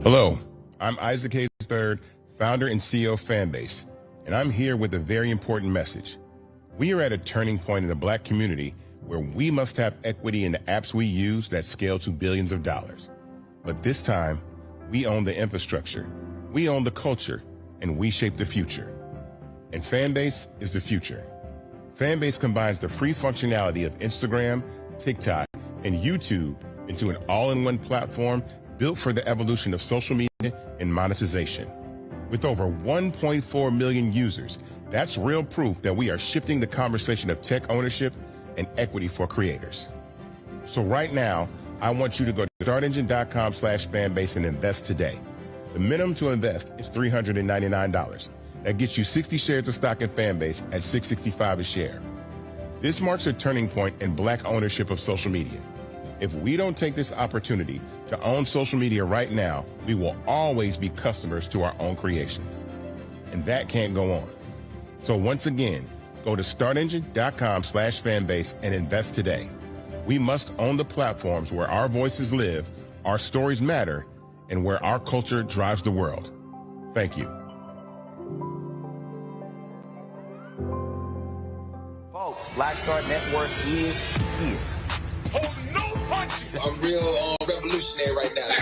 Hello, I'm Isaac Hayes III, founder and CEO of Fanbase, and I'm here with a very important message. We are at a turning point in the Black community where we must have equity in the apps we use that scale to billions of dollars. But this time, we own the infrastructure, we own the culture, and we shape the future. And Fanbase is the future. Fanbase combines the free functionality of Instagram, TikTok, and YouTube into an all-in-one platform built for the evolution of social media and monetization. With over 1.4 million users, that's real proof that we are shifting the conversation of tech ownership and equity for creators. So right now, I want you to go to startengine.com/fanbase and invest today. The minimum to invest is $399. That gets you 60 shares of stock in Fanbase at $665 a share. This marks a turning point in Black ownership of social media. If we don't take this opportunity to own social media right now, we will always be customers to our own creations. And that can't go on. So once again, go to startengine.com/fanbase and invest today. We must own the platforms where our voices live, our stories matter, and where our culture drives the world. Thank you. Folks, Black Star Network is here. Hold no punches. I'm real revolutionary right now.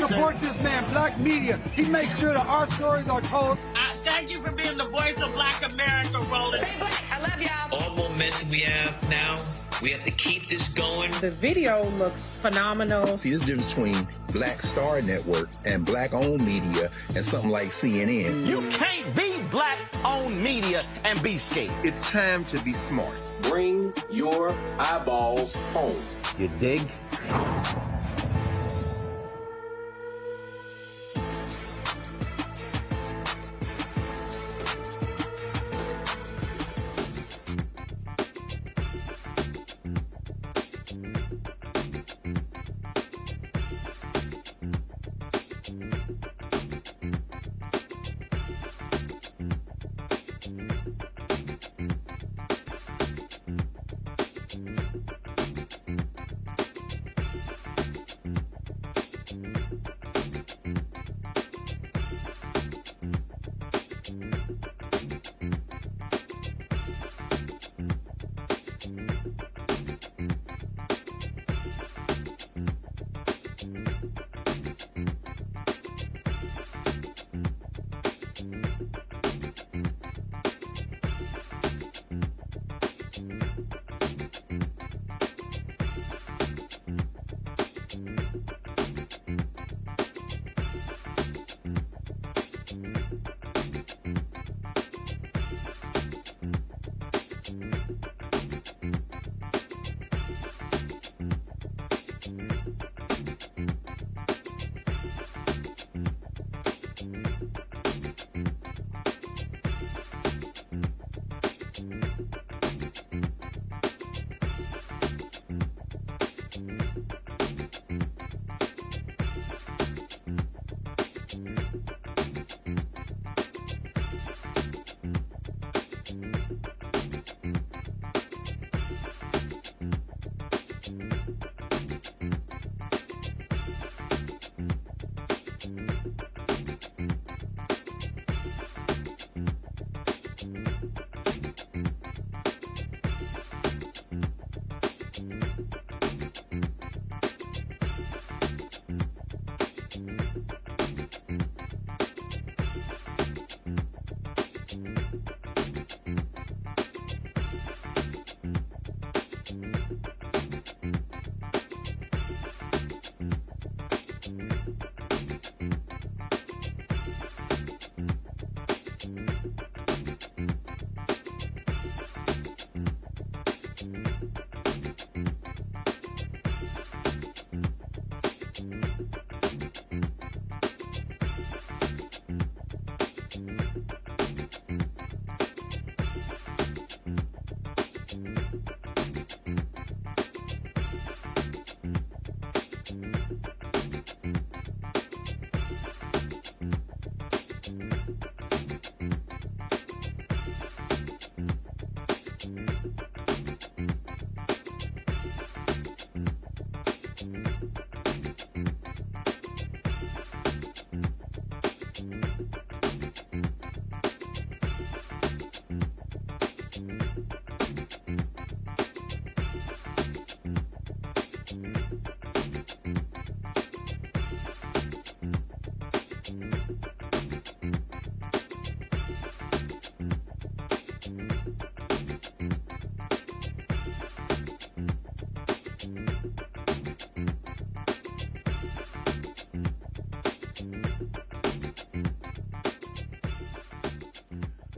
Support this man, Black Media. He makes sure that our stories are told. Thank you for being the voice of Black America, Roland. Stay Black. I love y'all. All momentum we have now, we have to keep this going. The video looks phenomenal. See, there's a difference between Black Star Network and Black-owned media and something like CNN. You can't be Black-owned media and be scared. It's time to be smart. Bring your eyeballs home. You dig?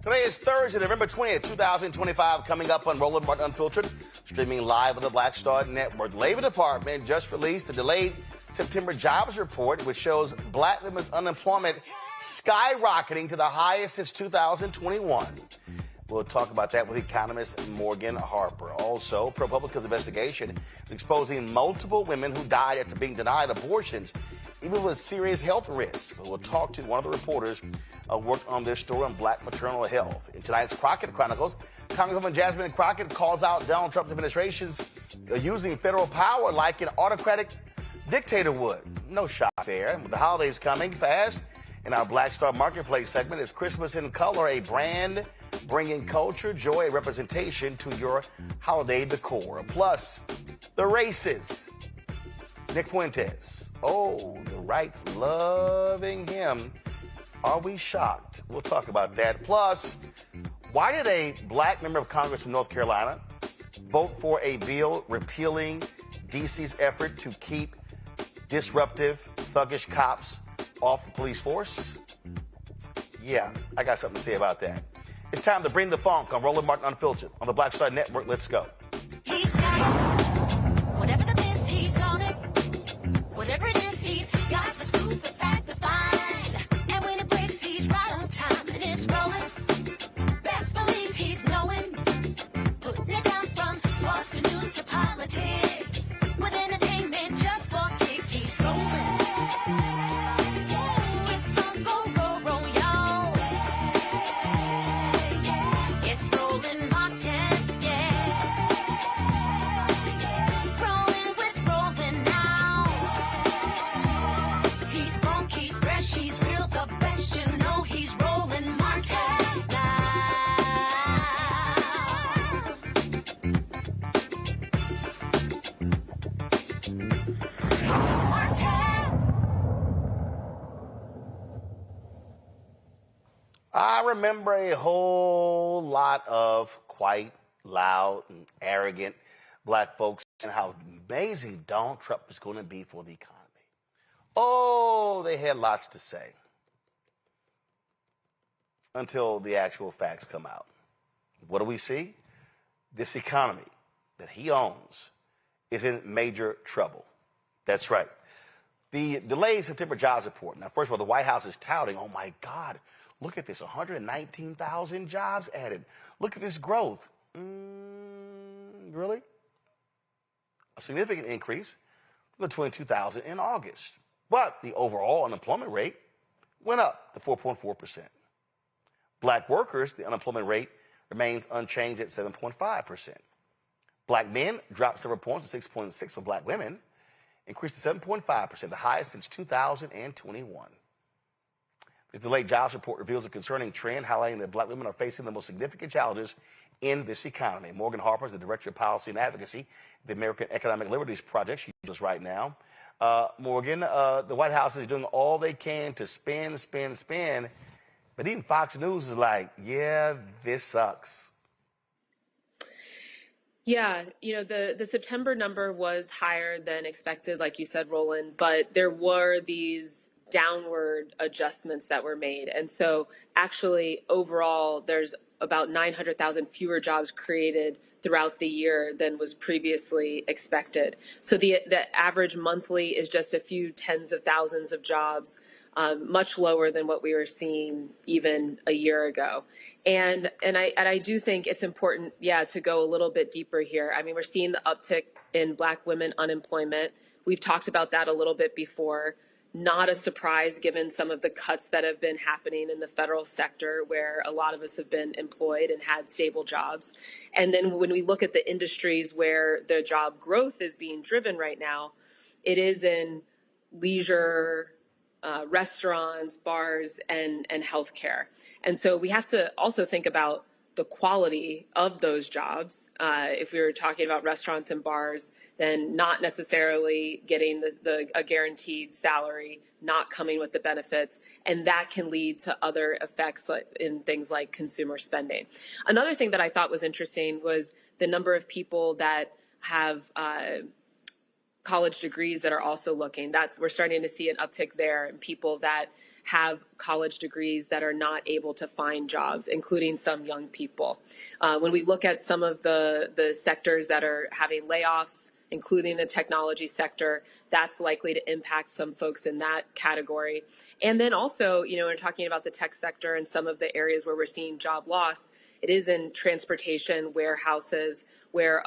Today is Thursday, November 20th, 2025, coming up on Roland Martin Unfiltered, streaming live on the Black Star Network. The Labor Department just released the delayed September jobs report, which shows black women's unemployment skyrocketing to the highest since 2021. We'll talk about that with economist Morgan Harper. Also, ProPublica's investigation is exposing multiple women who died after being denied abortions, even with serious health risks. We'll talk to one of the reporters who worked on this story on black maternal health. In tonight's Crockett Chronicles, Congresswoman Jasmine Crockett calls out Donald Trump's administration's using federal power like an autocratic dictator would. No shock there. With the holidays coming fast, in our Black Star Marketplace segment is Christmas in Color, a brand bringing culture, joy, and representation to your holiday decor. Plus, the races. Nick Fuentes. Oh, the right's loving him. Are we shocked? We'll talk about that. Plus, why did a black member of Congress from North Carolina vote for a bill repealing D.C.'s effort to keep disruptive, thuggish cops off the police force? Yeah, I got something to say about that. It's time to bring the funk on Roland Martin Unfiltered on the Black Star Network. Let's go. He's got it. Whatever the biz, he's on it. Whatever it is, he's got the scoop, the fact, the find. And when it breaks, he's right on time and it's rolling. Best believe he's knowing. Putting it down from sports to news to politics. With entertainment just for kicks, he's rolling. It's on go, y'all. It's Roland Martin, yeah. Rolling with Roland now. He's funk, he's fresh, he's real, the best, you know he's Roland Martin now. I remember a whole lot of quite loud and arrogant black folks and how amazing Donald Trump is going to be for the economy. Oh, they had lots to say until the actual facts come out. What do we see? This economy that he owns is in major trouble. That's right. The delayed September jobs report. Now, first of all, the White House is touting, oh my God, look at this, 119,000 jobs added. Look at this growth. Really? A significant increase from the 22,000 in August. But the overall unemployment rate went up to 4.4%. Black workers, the unemployment rate remains unchanged at 7.5%. Black men dropped several points to 6.6%, for black women increased to 7.5%, the highest since 2021. The delayed jobs report reveals a concerning trend, highlighting that black women are facing the most significant challenges in this economy. Morgan Harper is the Director of Policy and Advocacy at the American Economic Liberties Project. She's with us right now. Morgan, the White House is doing all they can to spin. But even Fox News is like, yeah, this sucks. Yeah, the September number was higher than expected, like you said, Roland, but there were these downward adjustments that were made. And so actually overall, there's about 900,000 fewer jobs created throughout the year than was previously expected. So the average monthly is just a few tens of thousands of jobs, much lower than what we were seeing even a year ago. And I do think it's important, to go a little bit deeper here. I mean, we're seeing the uptick in black women unemployment. We've talked about that a little bit before. Not a surprise given some of the cuts that have been happening in the federal sector, where a lot of us have been employed and had stable jobs. And then when we look at the industries where the job growth is being driven right now, it is in leisure, restaurants, bars, and healthcare. And so we have to also think about the quality of those jobs. If we were talking about restaurants and bars, then not necessarily getting a guaranteed salary, not coming with the benefits, and that can lead to other effects in things like consumer spending. Another thing that I thought was interesting was the number of people that have college degrees that are also looking. We're starting to see an uptick there, and people that have college degrees that are not able to find jobs, including some young people. When we look at some of the sectors that are having layoffs, including the technology sector, that's likely to impact some folks in that category. And then also, we're talking about the tech sector and some of the areas where we're seeing job loss. It is in transportation, warehouses, where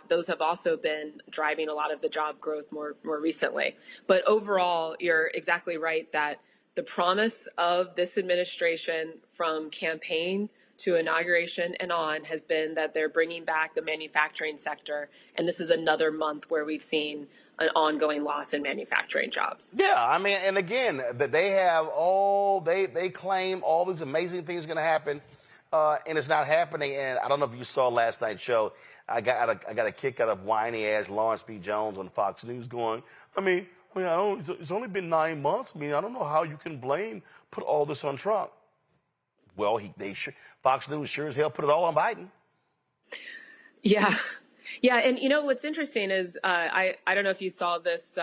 those have also been driving a lot of the job growth more recently. But overall, you're exactly right that the promise of this administration from campaign to inauguration and on has been that they're bringing back the manufacturing sector. And this is another month where we've seen an ongoing loss in manufacturing jobs. Yeah, I mean, and again, that they claim all these amazing things are going to happen, and it's not happening. And I don't know if you saw last night's show. I got a kick out of whiny ass Lawrence B. Jones on Fox News going, it's only been 9 months. I don't know how you can put all this on Trump. Well, Fox News sure as hell put it all on Biden. Yeah. Yeah. And, what's interesting is I don't know if you saw this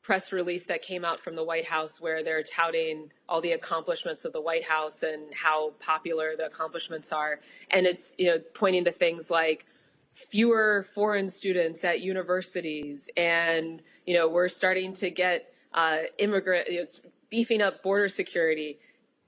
press release that came out from the White House where they're touting all the accomplishments of the White House and how popular the accomplishments are. And it's, pointing to things like fewer foreign students at universities. And, we're starting to get beefing up border security.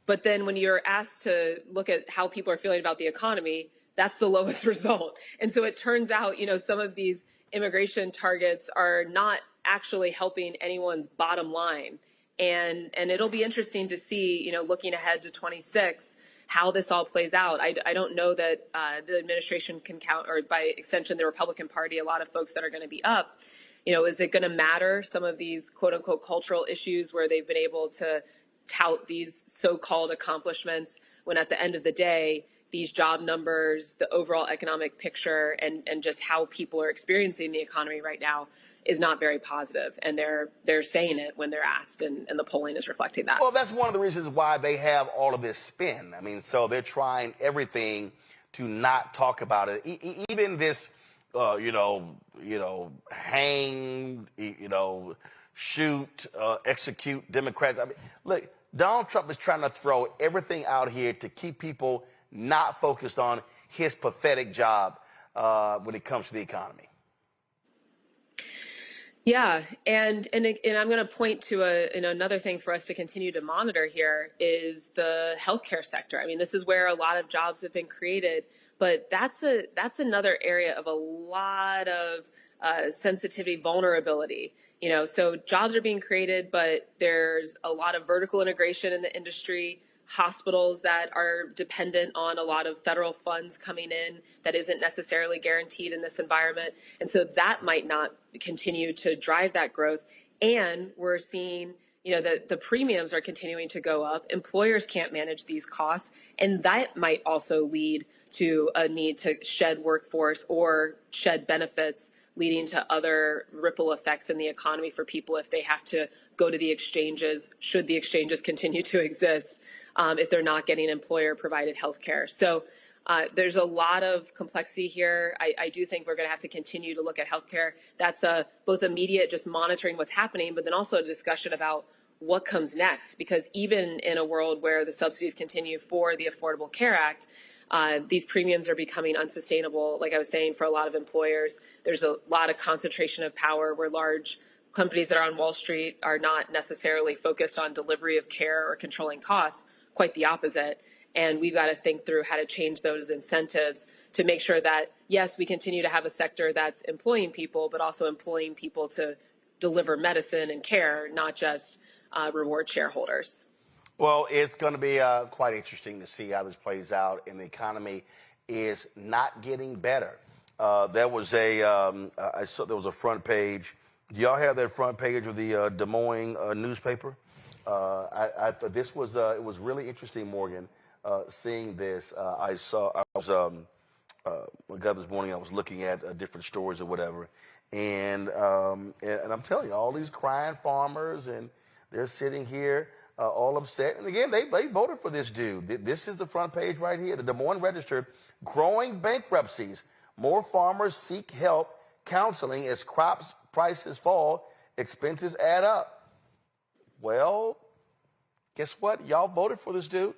But then when you're asked to look at how people are feeling about the economy, that's the lowest result. And so it turns out, some of these immigration targets are not actually helping anyone's bottom line. And it'll be interesting to see, looking ahead to 26, how this all plays out. I don't know that the administration can count, or by extension, the Republican Party, a lot of folks that are going to be up. Is it going to matter some of these quote unquote cultural issues where they've been able to tout these so-called accomplishments when at the end of the day, these job numbers, the overall economic picture, and just how people are experiencing the economy right now is not very positive. And they're saying it when they're asked, and the polling is reflecting that. Well, that's one of the reasons why they have all of this spin. So they're trying everything to not talk about it. Even this, hang, shoot, execute Democrats. Look, Donald Trump is trying to throw everything out here to keep people not focused on his pathetic job when it comes to the economy. Yeah, and I'm going to point to another thing for us to continue to monitor here is the healthcare sector. This is where a lot of jobs have been created, but that's another area of a lot of sensitivity, vulnerability. So jobs are being created, but there's a lot of vertical integration in the industry, hospitals that are dependent on a lot of federal funds coming in that isn't necessarily guaranteed in this environment. And so that might not continue to drive that growth. And we're seeing, that the premiums are continuing to go up. Employers can't manage these costs. And that might also lead to a need to shed workforce or shed benefits, leading to other ripple effects in the economy for people if they have to go to the exchanges, should the exchanges continue to exist, if they're not getting employer-provided health care. So there's a lot of complexity here. I do think we're going to have to continue to look at health care. That's both immediate, just monitoring what's happening, but then also a discussion about what comes next. Because even in a world where the subsidies continue for the Affordable Care Act, these premiums are becoming unsustainable. Like I was saying, for a lot of employers, there's a lot of concentration of power where large companies that are on Wall Street are not necessarily focused on delivery of care or controlling costs, quite the opposite. And we've got to think through how to change those incentives to make sure that, yes, we continue to have a sector that's employing people, but also employing people to deliver medicine and care, not just reward shareholders. Well, it's going to be quite interesting to see how this plays out, and the economy is not getting better. There was I saw there was a front page. Do y'all have that front page of the Des Moines newspaper? I thought this was it was really interesting, Morgan, seeing this. I was this morning. I was looking at different stories or whatever, and I'm telling you, all these crying farmers, and they're sitting here. All upset. And again, they voted for this dude. This is the front page right here. The Des Moines Register, growing bankruptcies. More farmers seek help counseling as crops prices fall, expenses add up. Well, guess what? Y'all voted for this dude.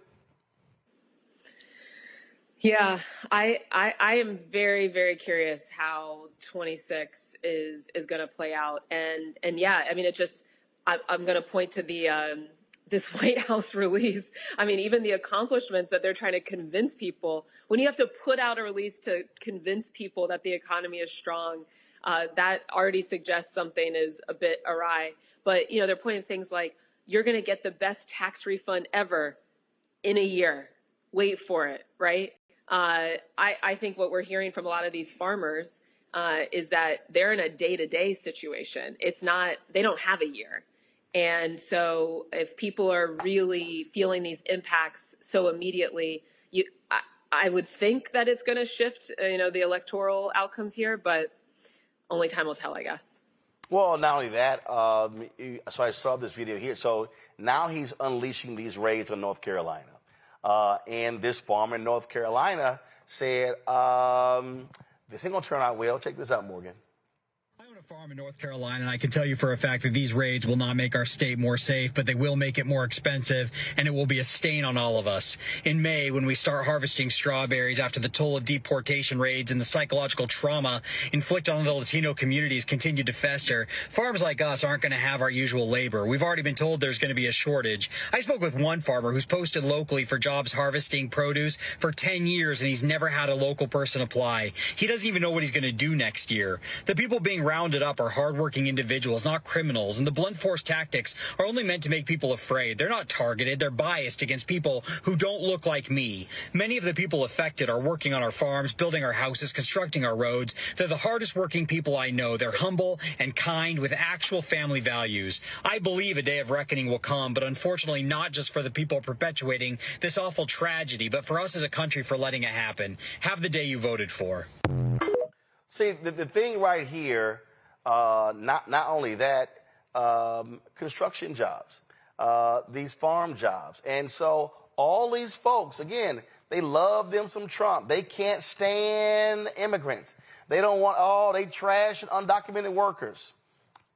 Yeah, I am very, very curious how 26 is going to play out. And yeah, I mean, I'm going to point to the, this White House release. I mean, even the accomplishments that they're trying to convince people, when you have to put out a release to convince people that the economy is strong, that already suggests something is a bit awry. But, you know, they're pointing things like, you're going to get the best tax refund ever in a year. Wait for it, right? I think what we're hearing from a lot of these farmers is that they're in a day-to-day situation. It's not, they don't have a year. And so if people are really feeling these impacts so immediately, I would think that it's going to shift, you know, the electoral outcomes here, but only time will tell, I guess. Well, not only that, so I saw this video here. So now he's unleashing these raids on North Carolina. And this farmer in North Carolina said, this ain't going to turn out well. Check this out, Morgan. I own a farm in North Carolina, and I can tell you for a fact that these raids will not make our state more safe, but they will make it more expensive, and it will be a stain on all of us. In May, when we start harvesting strawberries after the toll of deportation raids and the psychological trauma inflicted on the Latino communities continue to fester, farms like us aren't going to have our usual labor. We've already been told there's going to be a shortage. I spoke with one farmer who's posted locally for jobs harvesting produce for 10 years, and he's never had a local person apply. He doesn't even know what he's going to do next year. The people being rounded up are hardworking individuals, not criminals, and the blunt force tactics are only meant to make people afraid. They're not targeted. They're biased against people who don't look like me. Many of the people affected are working on our farms, building our houses, constructing our roads. They're the hardest working people I know. They're humble and kind with actual family values. I believe a day of reckoning will come, but unfortunately not just for the people perpetuating this awful tragedy, but for us as a country for letting it happen. Have the day you voted for. See, the thing right here, not only that, construction jobs, these farm jobs. And so all these folks, again, they love them some Trump. They can't stand immigrants. They don't want, they trash and undocumented workers.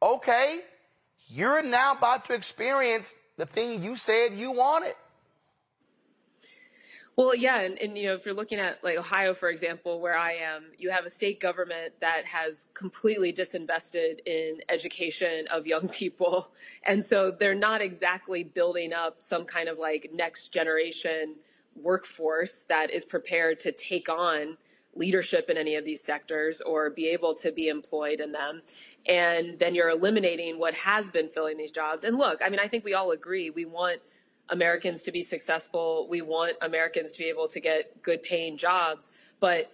Okay, you're now about to experience the thing you said you wanted. Well, yeah, and you know, if you're looking at like Ohio, for example, where I am, you have a state government that has completely disinvested in education of young people. And so they're not exactly building up some kind of like next generation workforce that is prepared to take on leadership in any of these sectors or be able to be employed in them. And then you're eliminating what has been filling these jobs. And look, I mean, I think we all agree we want Americans to be successful. We want Americans to be able to get good paying jobs, but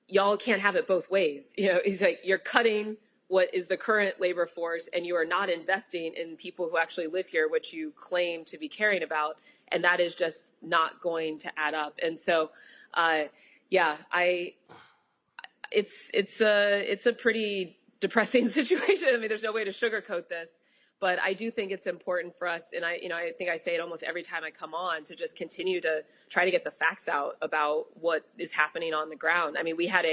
y'all can't have it both ways. You know, it's like you're cutting what is the current labor force and you are not investing in people who actually live here, which you claim to be caring about. And that is just not going to add up. And so, it's a pretty depressing situation. I mean, there's no way to sugarcoat this. But I do think it's important for us, and I think I say it almost every time I come on, to just continue to try to get the facts out about what is happening on the ground. I mean, we had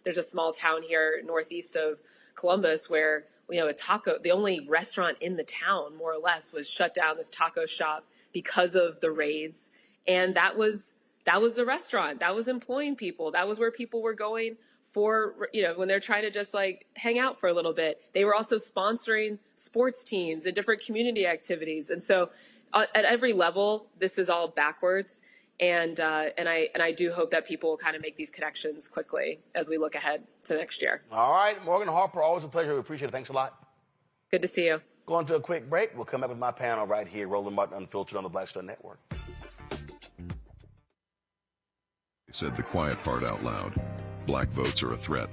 there's a small town here northeast of Columbus where, you know, the only restaurant in the town, more or less, was shut down, this taco shop, because of the raids. And that was the restaurant. That was employing people. That was where people were going for, you know, when they're trying to just like hang out for a little bit. They were also sponsoring sports teams and different community activities. And so at every level, this is all backwards. And I do hope that people will kind of make these connections quickly as we look ahead to next year. All right, Morgan, Harper, always a pleasure. We appreciate it. Thanks a lot. Good to see you. Going to a quick break. We'll come back with my panel right here, Roland Martin Unfiltered on the Black Star Network. Said the quiet part out loud. Black votes are a threat,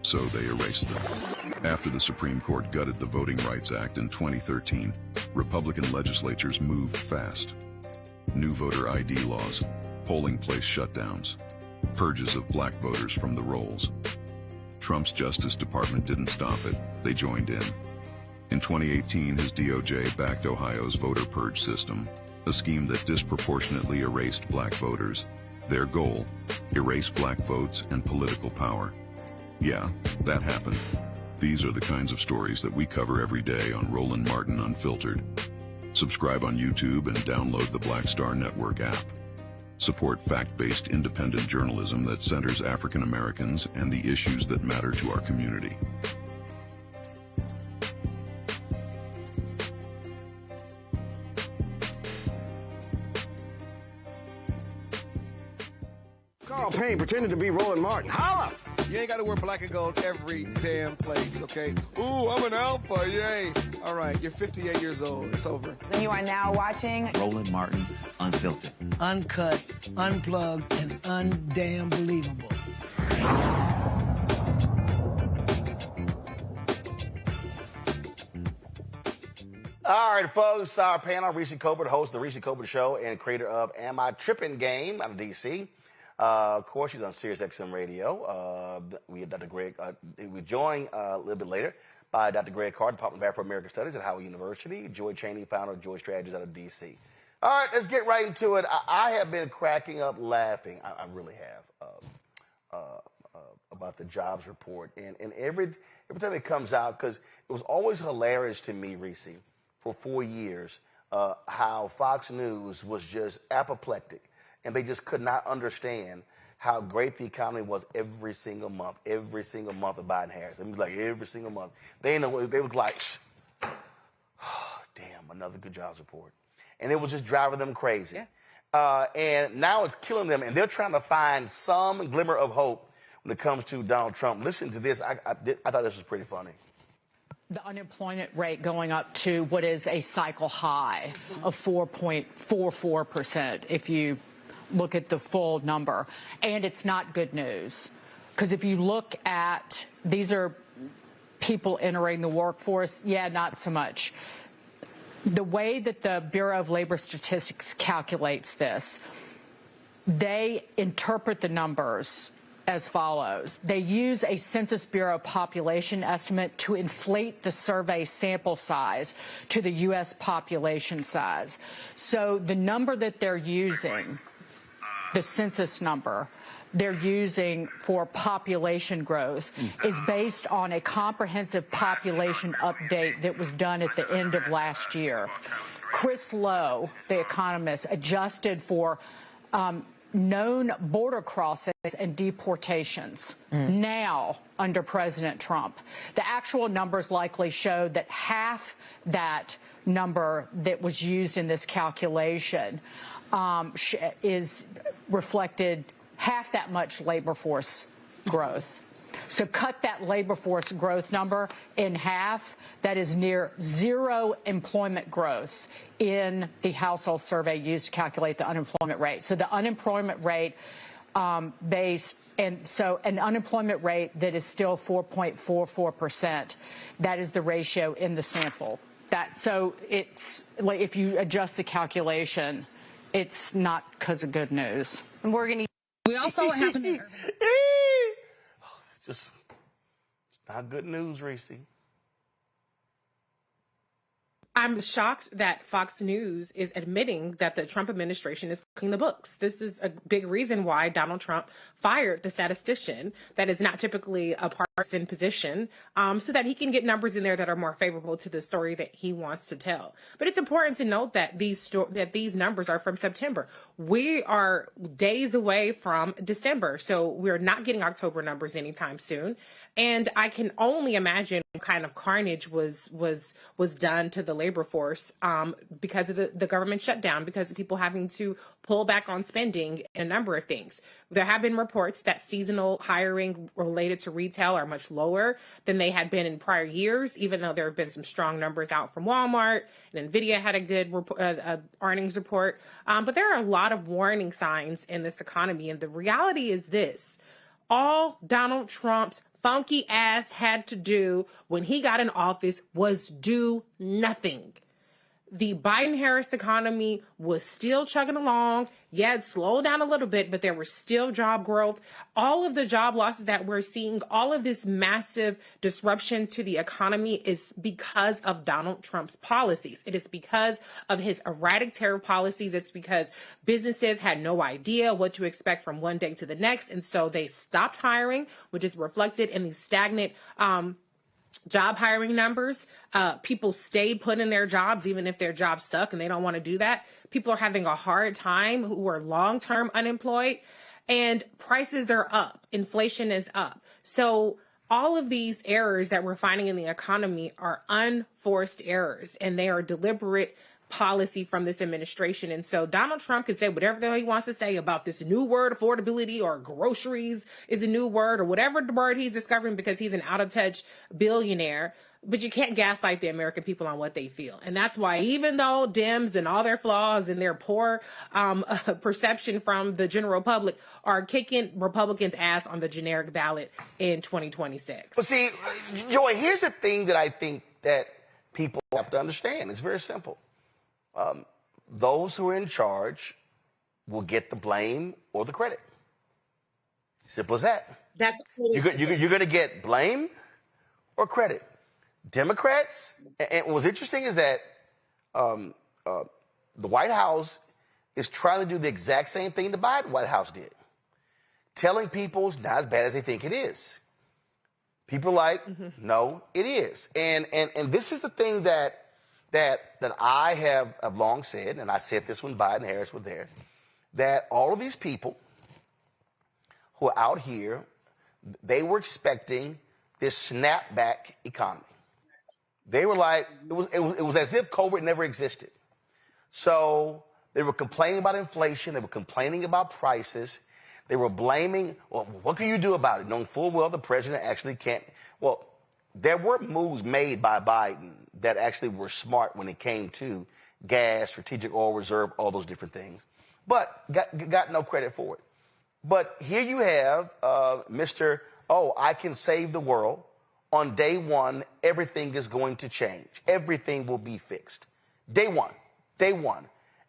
so they erased them. After the Supreme Court gutted the Voting Rights Act in 2013, Republican legislatures moved fast. New voter ID laws, polling place shutdowns, purges of black voters from the rolls. Trump's Justice Department didn't stop it, they joined in. In 2018, his DOJ backed Ohio's voter purge system, a scheme that disproportionately erased black voters. Their goal, erase black votes and political power. Yeah, that happened. These are the kinds of stories that we cover every day on Roland Martin Unfiltered. Subscribe on YouTube and download the Black Star Network app. Support fact-based independent journalism that centers African Americans and the issues that matter to our community. Carl Payne pretending to be Roland Martin. Holla! You ain't got to wear black and gold every damn place, okay? Ooh, I'm an alpha, yay! All right, you're 58 years old. It's over. And you are now watching Roland Martin Unfiltered. Uncut, unplugged, and undamn believable. All right, folks, our panel, Reese Colbert, host of The Reese Colbert Show and creator of Am I Trippin' Game out of D.C. Of course, she's on Sirius XM Radio. We have Dr. Greg. We're joined a little bit later by Dr. Greg Carr, Department of Afro-American Studies at Howard University. Joy Chaney, founder of Joy Strategies out of D.C. All right, let's get right into it. I have been cracking up laughing. I really have about the jobs report. And every time it comes out, because it was always hilarious to me, Reese, for 4 years, how Fox News was just apoplectic. And they just could not understand how great the economy was every single month of Biden-Harris. It was like every single month. They was like, oh, damn, another good jobs report. And it was just driving them crazy. Yeah. And now it's killing them, and they're trying to find some glimmer of hope when it comes to Donald Trump. Listen to this. I thought this was pretty funny. The unemployment rate going up to what is a cycle high of 4.44% if you look at the full number. And it's not good news, because if you look at, these are people entering the workforce, not so much. The way that the Bureau of Labor Statistics calculates this, they interpret the numbers as follows. They use a Census Bureau population estimate to inflate the survey sample size to the U.S. population size. So the number that they're using, the census number they're using for population growth, is based on a comprehensive population update that was done at the end of last year. Chris Lowe, the economist, adjusted for known border crossings and deportations now under President Trump. The actual numbers likely showed that half that number that was used in this calculation is reflected half that much labor force growth. So cut that labor force growth number in half. That is near zero employment growth in the household survey used to calculate the unemployment rate. So the unemployment rate an unemployment rate that is still 4.44%. That is the ratio in the sample. So it's like, if you adjust the calculation, it's not because of good news. And we also what happened in urban. It's just not good news, Reese. I'm shocked that Fox News is admitting that the Trump administration is cooking the books. This is a big reason why Donald Trump fired the statistician that is not typically a partisan position, so that he can get numbers in there that are more favorable to the story that he wants to tell. But it's important to note that these numbers are from September. We are days away from December, so we're not getting October numbers anytime soon. And I can only imagine what kind of carnage was done to the labor force because of the government shutdown, because of people having to pull back on spending and a number of things. There have been reports that seasonal hiring related to retail are much lower than they had been in prior years, even though there have been some strong numbers out from Walmart, and NVIDIA had a good earnings report. But there are a lot of warning signs in this economy. And the reality is this: all Donald Trump's funky ass had to do when he got in office was do nothing. The Biden-Harris economy was still chugging along. Yeah, it slowed down a little bit, but there was still job growth. All of the job losses that we're seeing, all of this massive disruption to the economy is because of Donald Trump's policies. It is because of his erratic tariff policies. It's because businesses had no idea what to expect from one day to the next, and so they stopped hiring, which is reflected in the stagnant job hiring numbers. People stay put in their jobs, even if their jobs suck and they don't want to do that. People are having a hard time who are long-term unemployed, and prices are up. Inflation is up. So all of these errors that we're finding in the economy are unforced errors, and they are deliberate policy from this administration. And so Donald Trump can say whatever the hell he wants to say about this new word, affordability, or groceries is a new word, or whatever the word he's discovering because he's an out-of-touch billionaire. But you can't gaslight the American people on what they feel. And that's why even though Dems and all their flaws and their poor perception from the general public are kicking Republicans' ass on the generic ballot in 2026. Well, see, Joy, here's the thing that I think that people have to understand. It's very simple. Those who are in charge will get the blame or the credit. Simple as that. That's you're going to get blame or credit. Democrats, and what's interesting is that the White House is trying to do the exact same thing the Biden White House did, telling people it's not as bad as they think it is. People are like, no, it is. And this is the thing that I have long said, and I said this when Biden and Harris were there, that all of these people who are out here, they were expecting this snapback economy. They were like, it was as if COVID never existed. So they were complaining about inflation. They were complaining about prices. They were blaming, well, what can you do about it? Knowing full well the president actually can't. Well, there were moves made by Biden that actually were smart when it came to gas, strategic oil reserve, all those different things, but got no credit for it. But here you have Mr. Oh, I can save the world. On day one, everything is going to change. Everything will be fixed. Day one.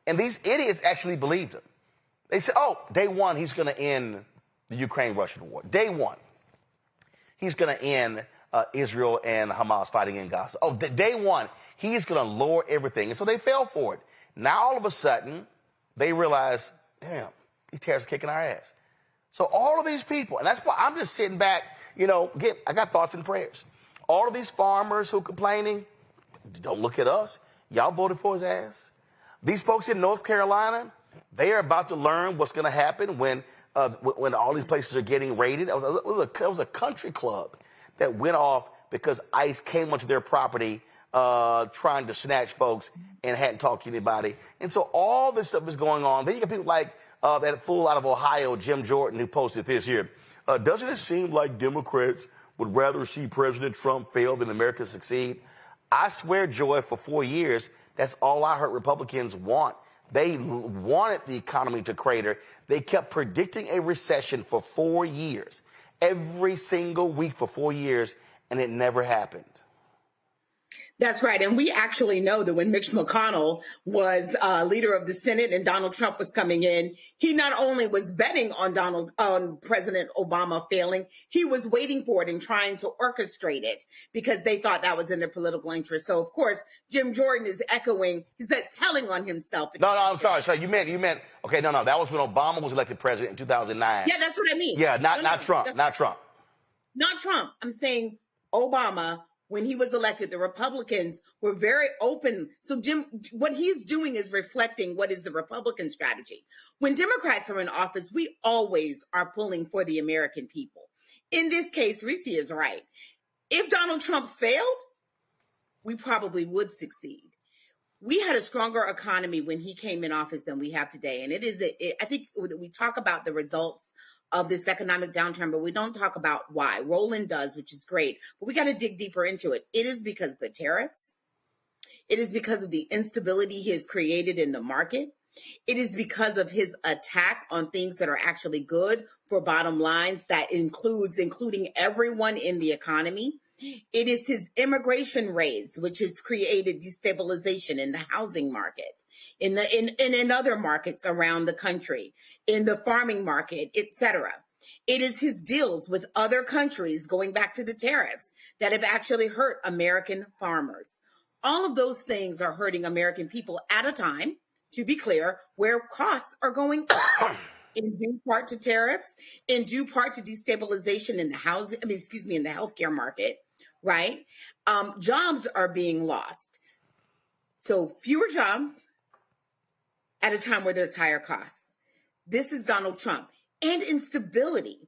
And these idiots actually believed him. They said, oh, day one, he's going to end the Ukraine-Russian war. Day one, he's going to end Israel and Hamas fighting in Gaza. Oh, day one, he's going to lower everything. And so they fell for it. Now, all of a sudden, they realize, damn, these tariffs are kicking our ass. So all of these people, and that's why I'm just sitting back, I got thoughts and prayers. All of these farmers who are complaining, don't look at us. Y'all voted for his ass. These folks in North Carolina, they are about to learn what's going to happen when all these places are getting raided. It was a country club that went off because ICE came onto their property trying to snatch folks and hadn't talked to anybody. And so all this stuff is going on. Then you got people like that fool out of Ohio, Jim Jordan, who posted this here. Doesn't it seem like Democrats would rather see President Trump fail than America succeed? I swear, Joy, for 4 years, that's all I heard Republicans want. They wanted the economy to crater. They kept predicting a recession for 4 years, every single week for 4 years, and it never happened. That's right. And we actually know that when Mitch McConnell was leader of the Senate and Donald Trump was coming in, he not only was betting on President Obama failing, he was waiting for it and trying to orchestrate it because they thought that was in their political interest. So, of course, Jim Jordan is telling on himself. No, I'm sorry. So you meant, okay, no, that was when Obama was elected president in 2009. Yeah, that's what I mean. Yeah, not Trump. Not Trump. Not Trump. I'm saying Obama. When he was elected, the Republicans were very open. So Jim, what he's doing is reflecting what is the Republican strategy. When Democrats are in office, we always are pulling for the American people. In this case, Reese is right. If Donald Trump failed, we probably would succeed. We had a stronger economy when he came in office than we have today. And I think we talk about the results of this economic downturn, but we don't talk about why. Roland does, which is great, but we got to dig deeper into it. It is because of the tariffs. It is because of the instability he has created in the market. It is because of his attack on things that are actually good for bottom lines that including everyone in the economy. It is his immigration raids, which has created destabilization in the housing market, in other markets around the country, in the farming market, etc. It is his deals with other countries, going back to the tariffs, that have actually hurt American farmers. All of those things are hurting American people at a time, to be clear, where costs are going up. In due part to tariffs, in due part to destabilization in the in the healthcare market. right? Jobs are being lost. So fewer jobs at a time where there's higher costs. This is Donald Trump. And instability.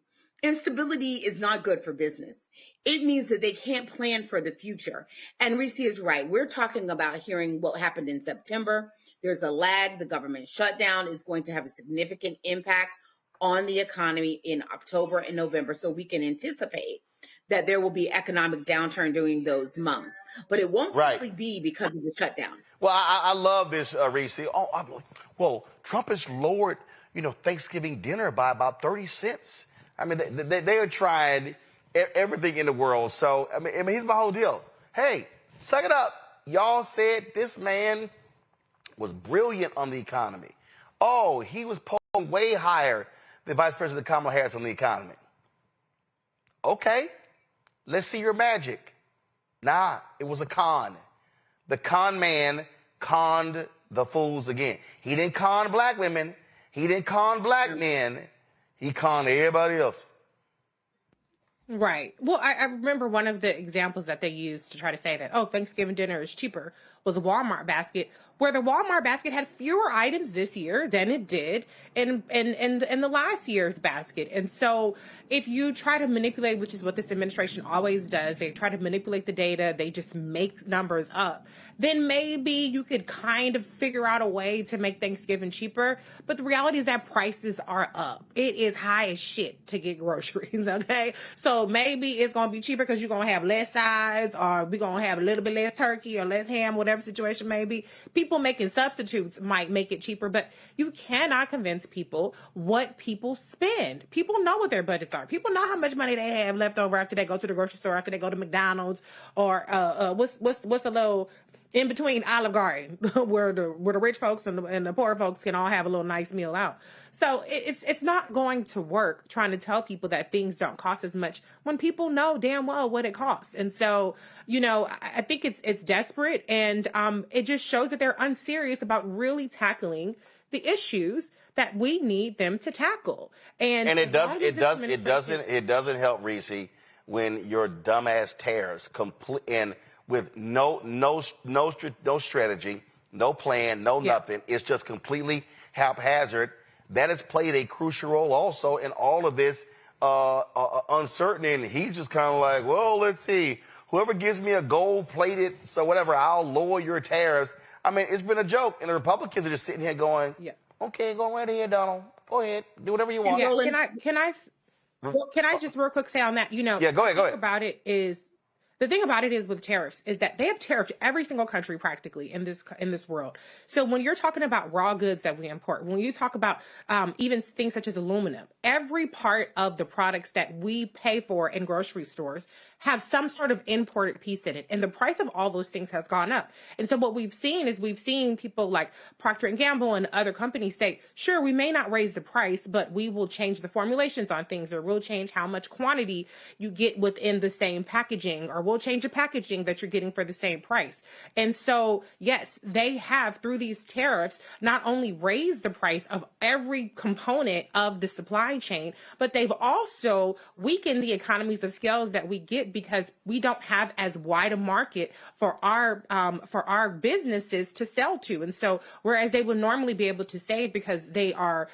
Instability is not good for business. It means that they can't plan for the future. And Reese is right. We're talking about hearing what happened in September. There's a lag. The government shutdown is going to have a significant impact on the economy in October and November. So we can anticipate that there will be economic downturn during those months. But it won't simply be because of the shutdown. Well, I love this, Reese. Well, Trump has lowered, Thanksgiving dinner by about 30 cents. I mean, they are trying everything in the world. So, I mean, here's my whole deal. Hey, suck it up. Y'all said this man was brilliant on the economy. Oh, he was polling way higher than Vice President Kamala Harris on the economy. Okay, let's see your magic. Nah, it was a con. The con man conned the fools again. He didn't con black women. He didn't con black men. He conned everybody else. Right. Well, I remember one of the examples that they used to try to say that, Thanksgiving dinner is cheaper was a Walmart basket, where the Walmart basket had fewer items this year than it did in the last year's basket. And so if you try to manipulate, which is what this administration always does, they try to manipulate the data, they just make numbers up, then maybe you could kind of figure out a way to make Thanksgiving cheaper. But the reality is that prices are up. It is high as shit to get groceries, okay? So maybe it's going to be cheaper because you're going to have less sides, or we're going to have a little bit less turkey or less ham, whatever situation may be. People making substitutes might make it cheaper, but you cannot convince people what people spend. People know what their budgets are. People know how much money they have left over after they go to the grocery store, after they go to McDonald's, or what's the little in between Olive Garden where the rich folks and the poor folks can all have a little nice meal out. So it's not going to work trying to tell people that things don't cost as much when people know damn well what it costs. And so, I think it's desperate, and it just shows that they're unserious about really tackling the issues that we need them to tackle. And it doesn't help, Reese, when your dumbass tariffs and with no strategy, no plan, nothing. It's just completely haphazard. That has played a crucial role also in all of this uncertainty. And he's just kind of like, well, let's see. Whoever gives me a gold-plated, so whatever, I'll lower your tariffs. I mean, it's been a joke. And the Republicans are just sitting here going, okay, go right ahead, Donald. Go ahead. Do whatever you want. Yeah, can I just real quick say on that, go ahead. The thing about it is with tariffs is that they have tariffed every single country practically in this world. So when you're talking about raw goods that we import, when you talk about even things such as aluminum, every part of the products that we pay for in grocery stores have some sort of imported piece in it. And the price of all those things has gone up. And so what we've seen people like Procter & Gamble and other companies say, sure, we may not raise the price, but we will change the formulations on things, or we'll change how much quantity you get within the same packaging, or we'll change the packaging that you're getting for the same price. And so, yes, they have, through these tariffs, not only raised the price of every component of the supply chain, but they've also weakened the economies of scales that we get, because we don't have as wide a market for our businesses to sell to. And so, whereas they would normally be able to save because they are,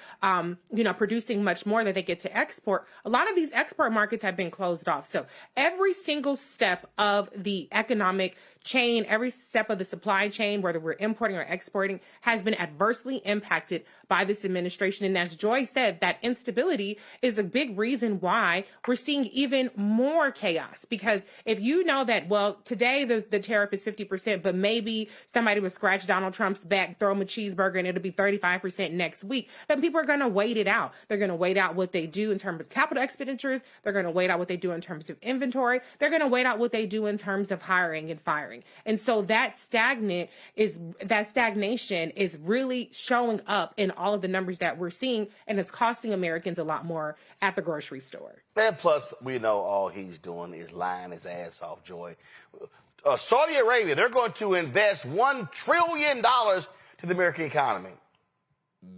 producing much more that they get to export, a lot of these export markets have been closed off. So every single step of the economic chain, every step of the supply chain, whether we're importing or exporting, has been adversely impacted by this administration. And as Joy said, that instability is a big reason why we're seeing even more chaos. Because if you know that, well, today the tariff is 50%, but maybe somebody would scratch Donald Trump's back, throw him a cheeseburger, and it'll be 35% next week, then people are going to wait it out. They're going to wait out what they do in terms of capital expenditures. They're going to wait out what they do in terms of inventory. They're going to wait out what they do in terms of hiring and firing. And so that stagnation is really showing up in all of the numbers that we're seeing, and it's costing Americans a lot more at the grocery store. And plus, we know all he's doing is lying his ass off, Joy. Saudi Arabia, they're going to invest $1 trillion to the American economy.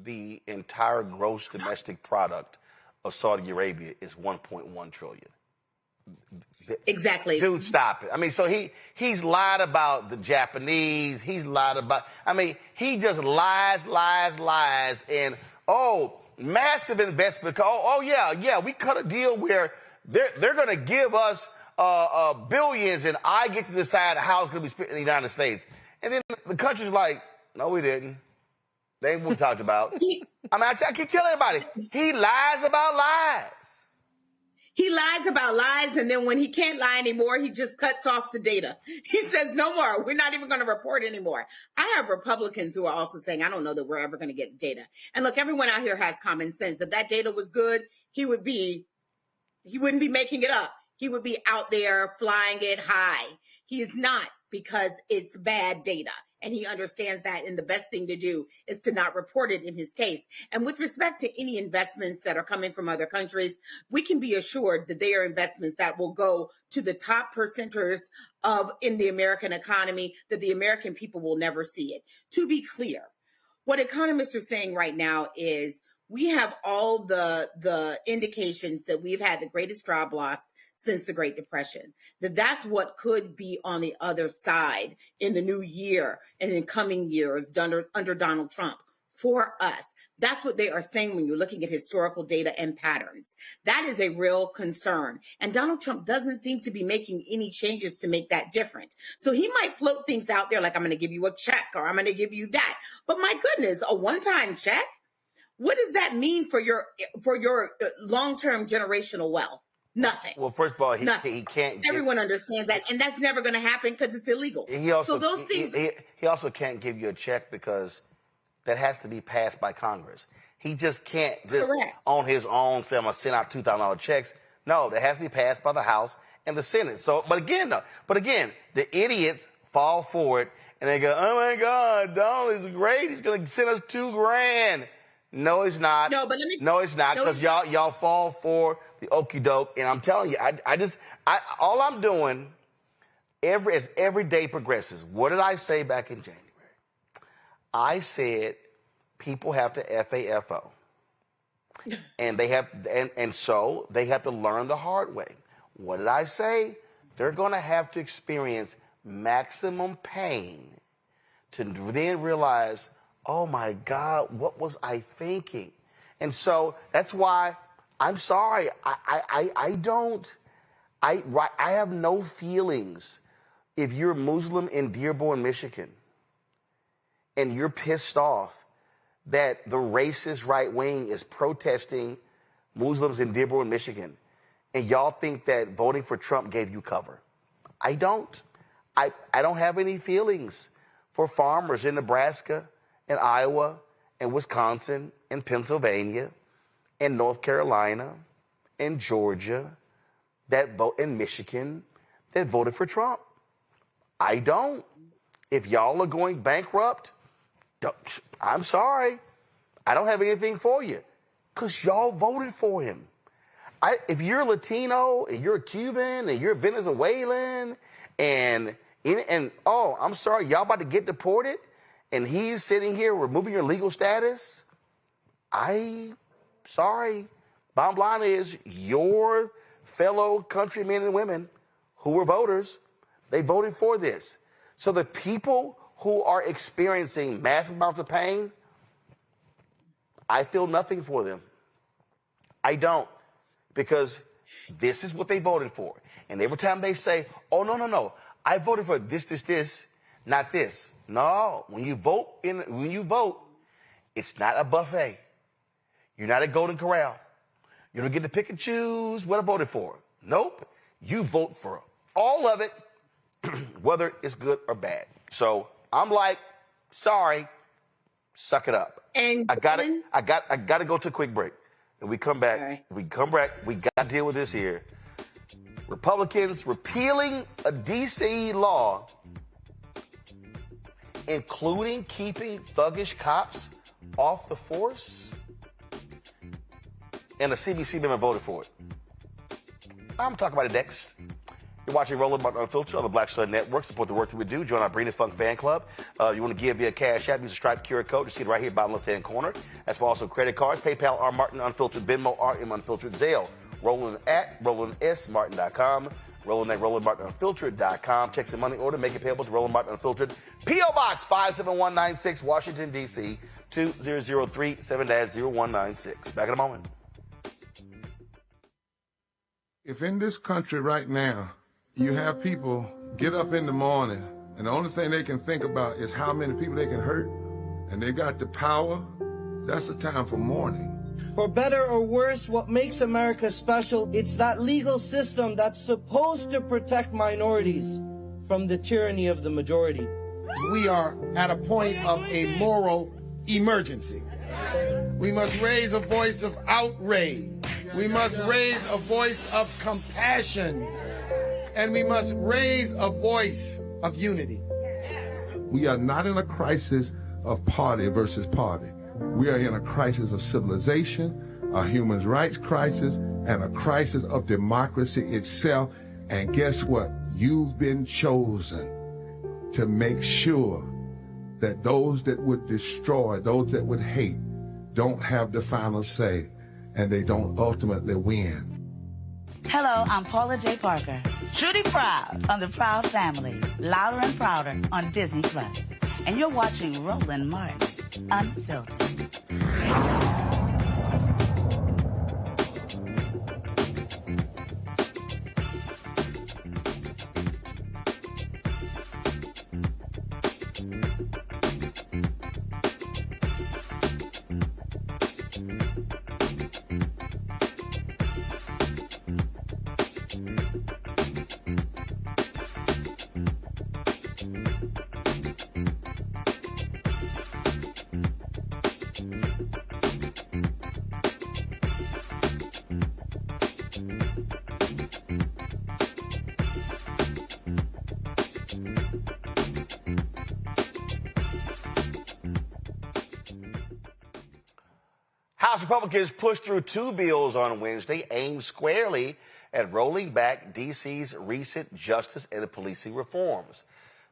The entire gross domestic product of Saudi Arabia is $1.1 trillion. Exactly. Dude, stop it. I mean, so he's lied about the Japanese. He's lied about, I mean, he just lies. And, massive investment. Yeah, we cut a deal where they're going to give us billions and I get to decide how it's going to be spent in the United States. And then the country's like, no, we didn't. They ain't what we talked about. I mean, I keep telling everybody, he lies about lies. He lies about lies, and then when he can't lie anymore, he just cuts off the data. He says, no more. We're not even going to report anymore. I have Republicans who are also saying, I don't know that we're ever going to get data. And look, everyone out here has common sense. If that data was good, he wouldn't be making it up. He would be out there flying it high. He is not, because it's bad data. And he understands that, and the best thing to do is to not report it in his case. And with respect to any investments that are coming from other countries, we can be assured that they are investments that will go to the top percenters in the American economy, that the American people will never see it. To be clear, what economists are saying right now is we have all the indications that we've had the greatest job loss since the Great Depression, that's what could be on the other side in the new year and in coming years under Donald Trump for us. That's what they are saying when you're looking at historical data and patterns. That is a real concern. And Donald Trump doesn't seem to be making any changes to make that different. So he might float things out there like, I'm going to give you a check or I'm going to give you that. But my goodness, a one-time check? What does that mean for your long-term generational wealth? Nothing. Well, first of all, he can't. Everyone understands that, and that's never going to happen because it's illegal. He also, so those things. He also can't give you a check because that has to be passed by Congress. He just can't on his own say, I'm going to send out $2,000 checks. No, that has to be passed by the House and the Senate. So, but again, the idiots fall for it and they go, oh my God, Donald is great. He's going to send us $2,000. No, he's not. No, it's not because y'all fall for the okie doke. And I'm telling you, all I'm doing as every day progresses. What did I say back in January? I said people have to FAFO, and so they have to learn the hard way. What did I say? They're going to have to experience maximum pain to then realize, oh my God, what was I thinking? And so that's why I'm sorry. I have no feelings if you're Muslim in Dearborn, Michigan, and you're pissed off that the racist right wing is protesting Muslims in Dearborn, Michigan, and y'all think that voting for Trump gave you cover. I don't. I don't have any feelings for farmers in Nebraska and Iowa and Wisconsin and Pennsylvania and North Carolina and Georgia that vote in Michigan that voted for Trump. I don't. If y'all are going bankrupt, I'm sorry. I don't have anything for you because y'all voted for him. If you're Latino and you're Cuban and you're Venezuelan and I'm sorry, y'all about to get deported and he's sitting here removing your legal status, sorry. Bottom line is your fellow countrymen and women who were voters, they voted for this. So the people who are experiencing massive amounts of pain, I feel nothing for them. I don't. Because this is what they voted for. And every time they say, oh, no, I voted for this, not this. No, when you vote, it's not a buffet. You're not a Golden Corral. You don't get to pick and choose what I voted for. Nope. You vote for all of it, whether it's good or bad. So I'm like, sorry, suck it up. And I gotta go to a quick break. And we come back. Right. We got to deal with this here. Republicans repealing a D.C. law, including keeping thuggish cops off the force. And a CBC member voted for it. I'm talking about it next. You're watching Roland Unfiltered on the Black Star Network. Support the work that we do. Join our Brina Funk fan club. You want to give via Cash App, use a Stripe QR code. You see it right here, bottom left-hand corner. That's for also credit cards, PayPal, R. Martin Unfiltered, Venmo, RM Unfiltered, Zelle, Roland at RolandSMartin.com. Roland at RolandMartinUnfiltered.com. Check the money order. Make it payable to Roland Martin Unfiltered. P.O. Box 57196, Washington, D.C. 20037-0196. Back in a moment. If in this country right now you have people get up in the morning and the only thing they can think about is how many people they can hurt, and they got the power, that's a time for mourning. For better or worse, what makes America special, it's that legal system that's supposed to protect minorities from the tyranny of the majority. We are at a point of a moral emergency. We must raise a voice of outrage. We must raise a voice of compassion. And we must raise a voice of unity. We are not in a crisis of party versus party. We are in a crisis of civilization, a human rights crisis, and a crisis of democracy itself. And guess what? You've been chosen to make sure that those that would destroy, those that would hate, don't have the final say, and they don't ultimately win. Hello, I'm Paula J. Parker. Truly proud of the Proud Family, louder and prouder on Disney+. And you're watching Roland Martin Unfiltered. House Republicans pushed through 2 bills on Wednesday aimed squarely at rolling back D.C.'s recent justice and policing reforms.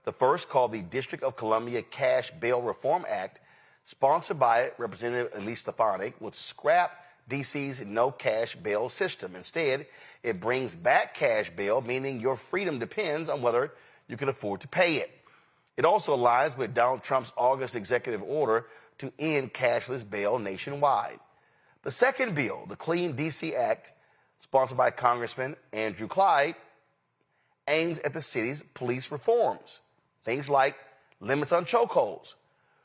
The first, called the District of Columbia Cash Bail Reform Act, sponsored by Representative Elise Stefanik, would scrap D.C.'s no cash bail system. Instead, it brings back cash bail, meaning your freedom depends on whether you can afford to pay it. It also aligns with Donald Trump's August executive order to end cashless bail nationwide. The second bill, the Clean D.C. Act, sponsored by Congressman Andrew Clyde, aims at the city's police reforms. Things like limits on chokeholds,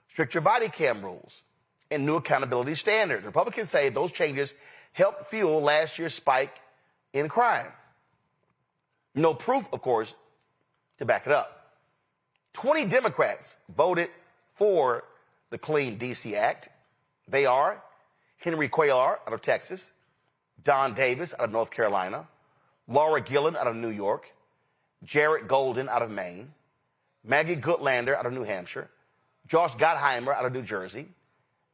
stricter body cam rules, and new accountability standards. Republicans say those changes helped fuel last year's spike in crime. No proof, of course, to back it up. 20 Democrats voted for the Clean D.C. Act. They are Henry Cuellar out of Texas, Don Davis out of North Carolina, Laura Gillen out of New York, Jared Golden out of Maine, Maggie Goodlander out of New Hampshire, Josh Gottheimer out of New Jersey,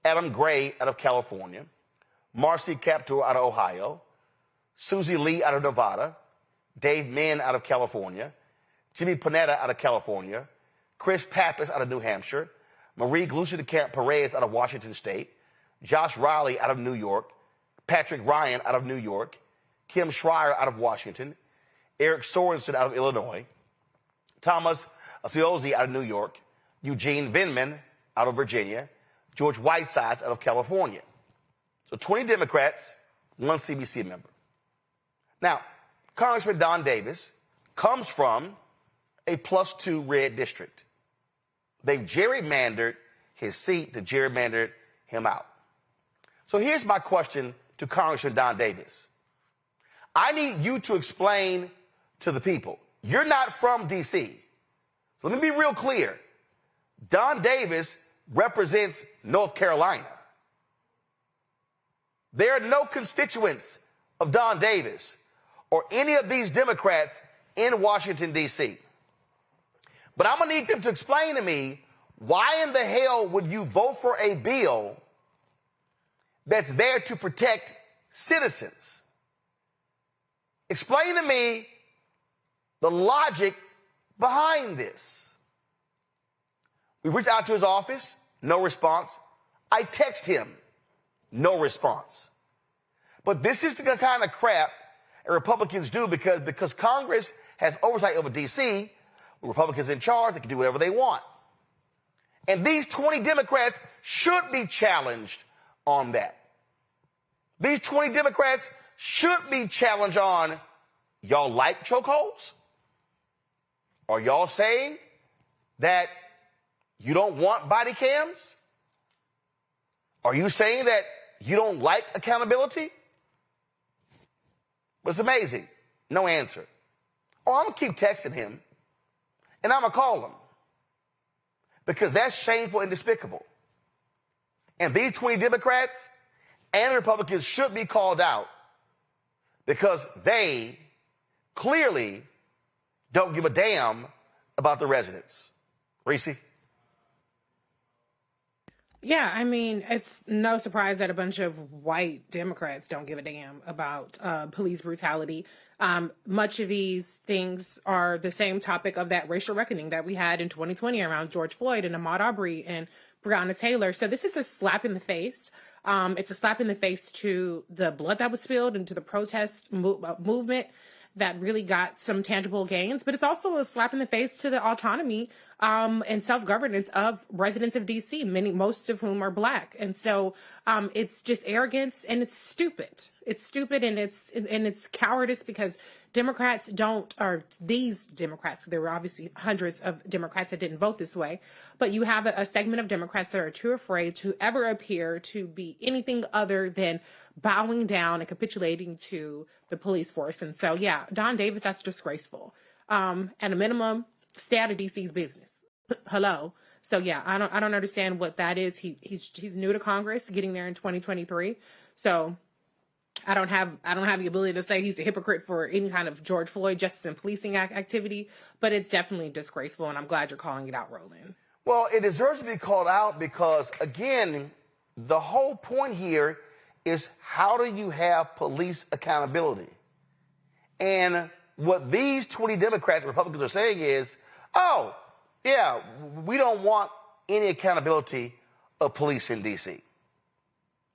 Adam Gray out of California, Marcy Kaptur out of Ohio, Susie Lee out of Nevada, Dave Min out of California, Jimmy Panetta out of California, Chris Pappas out of New Hampshire, Marie Glucia de Camp Perez out of Washington State, Josh Riley out of New York, Patrick Ryan out of New York, Kim Schreier out of Washington, Eric Sorensen out of Illinois, Thomas Asiozi out of New York, Eugene Vindman out of Virginia, George Whitesides out of California. So 20 Democrats, 1 CBC member. Now, Congressman Don Davis comes from a +2 red district. They've gerrymandered his seat to gerrymander him out. So here's my question to Congressman Don Davis. I need you to explain to the people. You're not from D.C. So let me be real clear. Don Davis represents North Carolina. There are no constituents of Don Davis or any of these Democrats in Washington, D.C. But I'm going to need them to explain to me, why in the hell would you vote for a bill that's there to protect citizens? Explain to me the logic behind this. We reached out to his office, no response. I text him, no response. But this is the kind of crap Republicans do because Congress has oversight over D.C. With Republicans in charge, they can do whatever they want. And these 20 Democrats should be challenged on that. These 20 Democrats should be challenged on, y'all like chokeholds? Are y'all saying that you don't want body cams? Are you saying that you don't like accountability? But it's amazing. No answer. Oh, I'm going to keep texting him, and I'm going to call him. Because that's shameful and despicable. And these 20 Democrats and Republicans should be called out because they clearly don't give a damn about the residents. Reese? Yeah, I mean, it's no surprise that a bunch of white Democrats don't give a damn about police brutality. Much of these things are the same topic of that racial reckoning that we had in 2020 around George Floyd and Ahmaud Arbery and Breonna Taylor. So this is a slap in the face. It's a slap in the face to the blood that was spilled and to the protest movement that really got some tangible gains. But it's also a slap in the face to the autonomy and self-governance of residents of D.C., most of whom are Black. And so it's just arrogance, and it's stupid. It's stupid, and it's cowardice because Democrats these Democrats, there were obviously hundreds of Democrats that didn't vote this way, but you have a segment of Democrats that are too afraid to ever appear to be anything other than bowing down and capitulating to the police force. And so, yeah, Don Davis, that's disgraceful. At a minimum, stay out of DC's business. Hello. So yeah, I don't understand what that is. He's new to Congress, getting there in 2023. So I don't have the ability to say he's a hypocrite for any kind of George Floyd justice and policing activity, but it's definitely disgraceful, and I'm glad you're calling it out, Roland. Well, it deserves to be called out because, again, the whole point here is how do you have police accountability? And what these 20 Democrats and Republicans are saying is, oh, yeah, we don't want any accountability of police in D.C.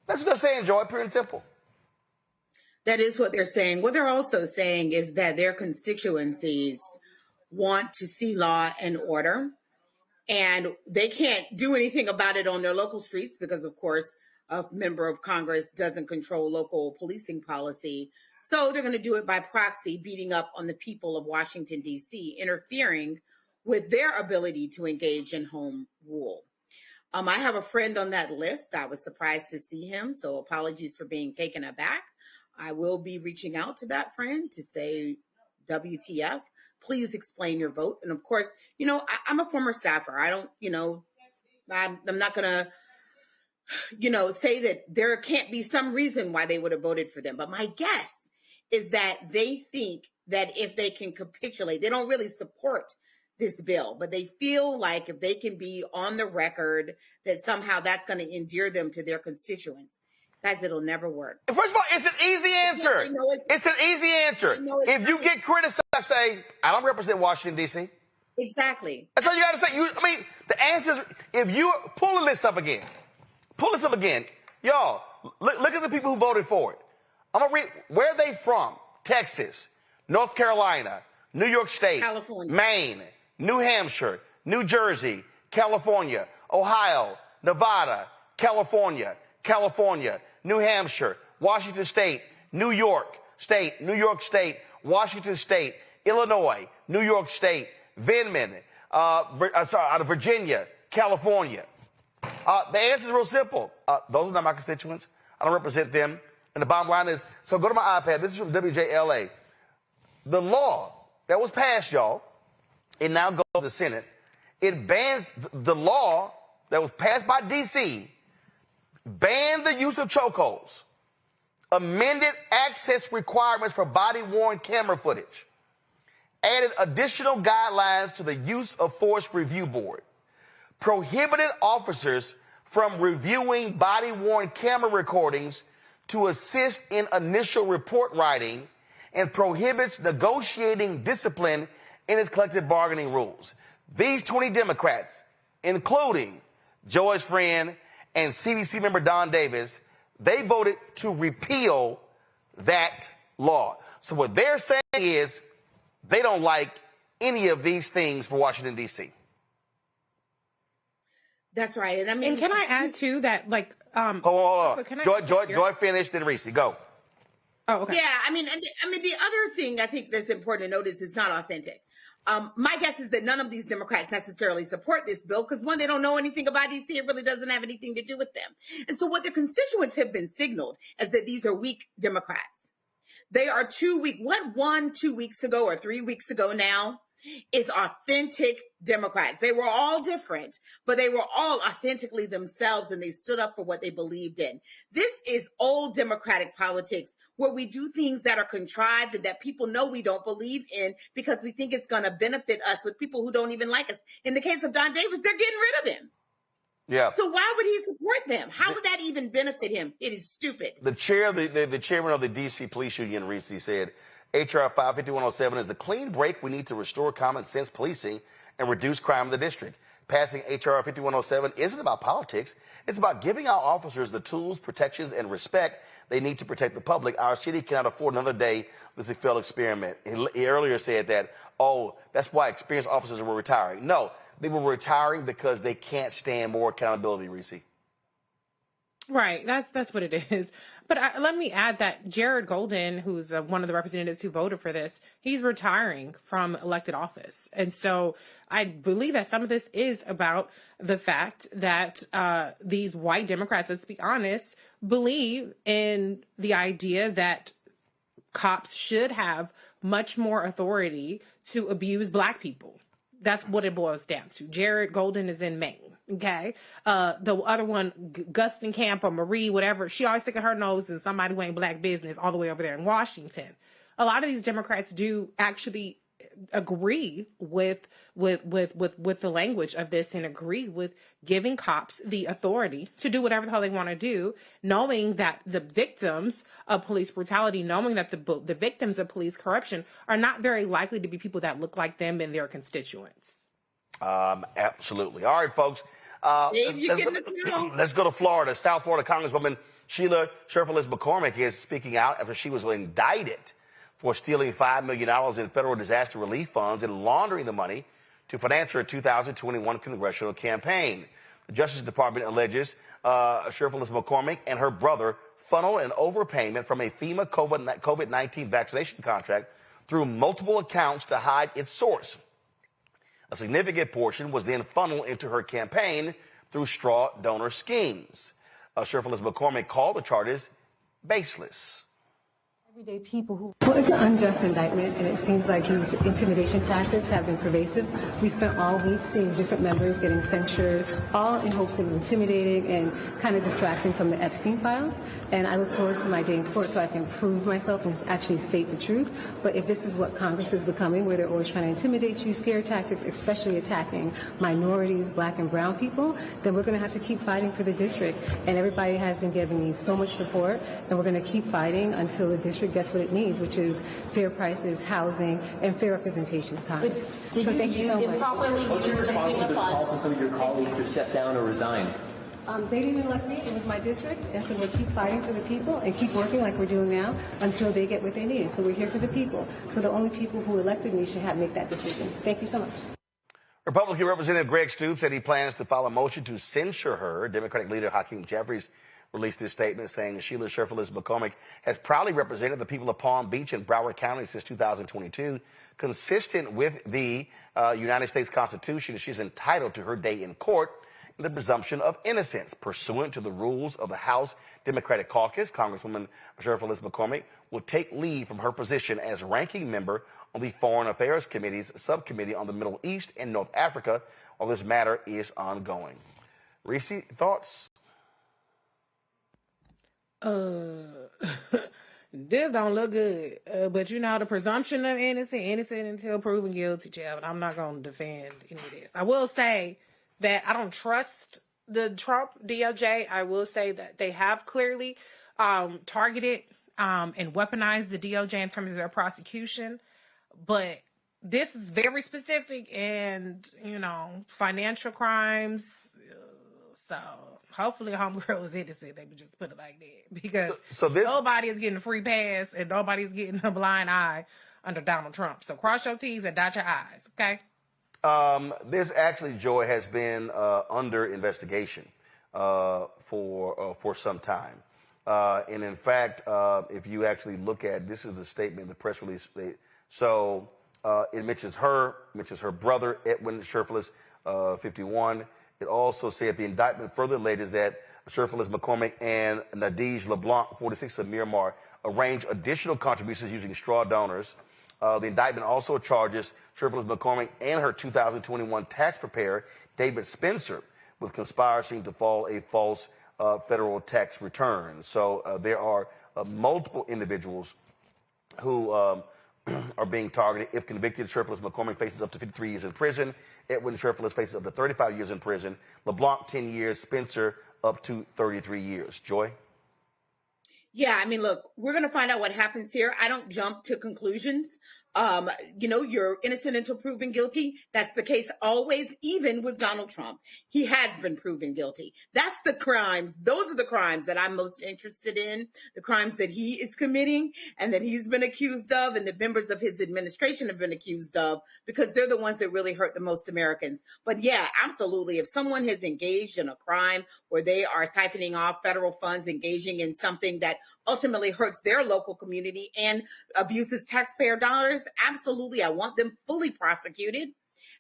That's what they're saying, Joy, pure and simple. That is what they're saying. What they're also saying is that their constituencies want to see law and order, and they can't do anything about it on their local streets because, of course, a member of Congress doesn't control local policing policy. So they're going to do it by proxy, beating up on the people of Washington, D.C., interfering with their ability to engage in home rule. I have a friend on that list. I was surprised to see him, so apologies for being taken aback. I will be reaching out to that friend to say, WTF, please explain your vote. And of course, I'm a former staffer. I don't, I'm not going to, say that there can't be some reason why they would have voted for them. But my guess is that they think that if they can capitulate, they don't really support this bill, but they feel like if they can be on the record that somehow that's going to endear them to their constituents. Guys, it'll never work. First of all, it's an easy answer. It's an easy answer. If you get criticized, say, I don't represent Washington, D.C. Exactly. That's all you got to say. The answer is, if you pull this up again. Y'all, look at the people who voted for it. I'm going to read, where are they from? Texas, North Carolina, New York State, California, Maine, New Hampshire, New Jersey, California, Ohio, Nevada, California, New Hampshire, Washington State, New York State, Washington State, Illinois, New York State, Vindman, out of Virginia, California. The answer is real simple. Those are not my constituents. I don't represent them. And the bottom line is, so go to my iPad. This is from WJLA. The law that was passed, y'all, it now goes to the Senate. It bans the law that was passed by D.C., banned the use of chokeholds, amended access requirements for body-worn camera footage, added additional guidelines to the use of force review board, prohibited officers from reviewing body-worn camera recordings to assist in initial report writing, and prohibits negotiating discipline in its collective bargaining rules. These 20 Democrats, including Joy's friend and CDC member Don Davis, they voted to repeal that law. So what they're saying is they don't like any of these things for Washington, D.C. That's right. And I mean, and can I add too that hold on. Joy finished, then Reese, go. Oh, okay. Yeah, I mean, the other thing I think that's important to note is it's not authentic. My guess is that none of these Democrats necessarily support this bill because, one, they don't know anything about DC. It really doesn't have anything to do with them. And so what their constituents have been signaled is that these are weak Democrats. They are 2 week. What won 2 weeks ago or 3 weeks ago now is authentic Democrats. They were all different, but they were all authentically themselves, and they stood up for what they believed in. This is old Democratic politics where we do things that are contrived and that people know we don't believe in because we think it's going to benefit us with people who don't even like us. In the case of Don Davis, they're getting rid of him. Yeah. So why would he support them? How would that even benefit him? It is stupid. The chairman of the D.C. Police Union, Reese, said, H.R. 55107 is the clean break we need to restore common sense policing and reduce crime in the district. Passing H.R. 5107 isn't about politics. It's about giving our officers the tools, protections, and respect they need to protect the public. Our city cannot afford another day of this failed experiment. He earlier said that, that's why experienced officers were retiring. No, they were retiring because they can't stand more accountability, Reese. Right. That's what it is. But let me add that Jared Golden, who's one of the representatives who voted for this, he's retiring from elected office. And so I believe that some of this is about the fact that these white Democrats, let's be honest, believe in the idea that cops should have much more authority to abuse Black people. That's what it boils down to. Jared Golden is in Maine. Okay. The other one, Gustin Camp or Marie, whatever, she always sticking her nose in somebody who ain't Black business all the way over there in Washington. A lot of these Democrats do actually agree with the language of this and agree with giving cops the authority to do whatever the hell they want to do, knowing that the victims of police brutality, knowing that the victims of police corruption are not very likely to be people that look like them and their constituents. Absolutely. All right, folks. Let's go to Florida. South Florida Congresswoman Sheila Sherfilis McCormick is speaking out after she was indicted for stealing $5 million in federal disaster relief funds and laundering the money to finance her 2021 congressional campaign. The Justice Department alleges Sherfilis McCormick and her brother funneled an overpayment from a FEMA COVID-19 vaccination contract through multiple accounts to hide its source. A significant portion was then funneled into her campaign through straw donor schemes. Sherfilis McCormick called the charges baseless. Everyday people who... Well, it's an unjust indictment, and it seems like these intimidation tactics have been pervasive. We spent all week seeing different members getting censured, all in hopes of intimidating and kind of distracting from the Epstein files. And I look forward to my day in court so I can prove myself and actually state the truth. But if this is what Congress is becoming, where they're always trying to intimidate you, scare tactics, especially attacking minorities, Black and brown people, then we're going to have to keep fighting for the district. And everybody has been giving me so much support, and we're going to keep fighting until the district gets what it needs, which is fair prices, housing, and fair representation of Congress. So thank you so much. What's your response to the calls from some of your colleagues to step down or resign? They didn't elect me. It was my district, and so we'll keep fighting for the people and keep working like we're doing now until they get what they need. So we're here for the people. So the only people who elected me should make that decision. Thank you so much. Republican Representative Greg Stoops said he plans to file a motion to censure her. Democratic leader Hakeem Jeffries released this statement saying Sheila Sherfilis McCormick has proudly represented the people of Palm Beach and Broward County since 2022. Consistent with the United States Constitution, she's entitled to her day in court and the presumption of innocence. Pursuant to the rules of the House Democratic Caucus, Congresswoman Sherfilis McCormick will take leave from her position as ranking member on the Foreign Affairs Committee's subcommittee on the Middle East and North Africa while this matter is ongoing. Reese, thoughts? This don't look good. But you know, the presumption of innocent until proven guilty, child. And I'm not going to defend any of this. I will say that I don't trust the Trump DOJ. I will say that they have clearly targeted and weaponized the DOJ in terms of their prosecution. But this is very specific and, financial crimes. So Hopefully homegirl is innocent. They would just put it like that. Because this, nobody is getting a free pass and nobody's getting a blind eye under Donald Trump. So cross your T's and dot your I's, okay? This actually, Joy, has been under investigation for some time. And in fact, if you actually look at, this is the statement, the press release. It mentions her brother, Edwin Sherfless, 51. It also said the indictment further alleges that Sherfless McCormick and Nadege LeBlanc, 46 of Miramar, arranged additional contributions using straw donors. The indictment also charges Sherfless McCormick and her 2021 tax preparer, David Spencer, with conspiring to file a false federal tax return. So there are multiple individuals who are being targeted. If convicted, Sherfless McCormick faces up to 53 years in prison. Edwin Sherfless faces up to 35 years in prison. LeBlanc, 10 years. Spencer, up to 33 years. Joy? Yeah, I mean, look, we're going to find out what happens here. I don't jump to conclusions. You're innocent until proven guilty. That's the case always, even with Donald Trump. He has been proven guilty. That's the crimes. Those are the crimes that I'm most interested in, the crimes that he is committing and that he's been accused of and the members of his administration have been accused of, because they're the ones that really hurt the most Americans. But yeah, absolutely. If someone has engaged in a crime where they are siphoning off federal funds, engaging in something that ultimately hurts their local community and abuses taxpayer dollars, absolutely, I want them fully prosecuted.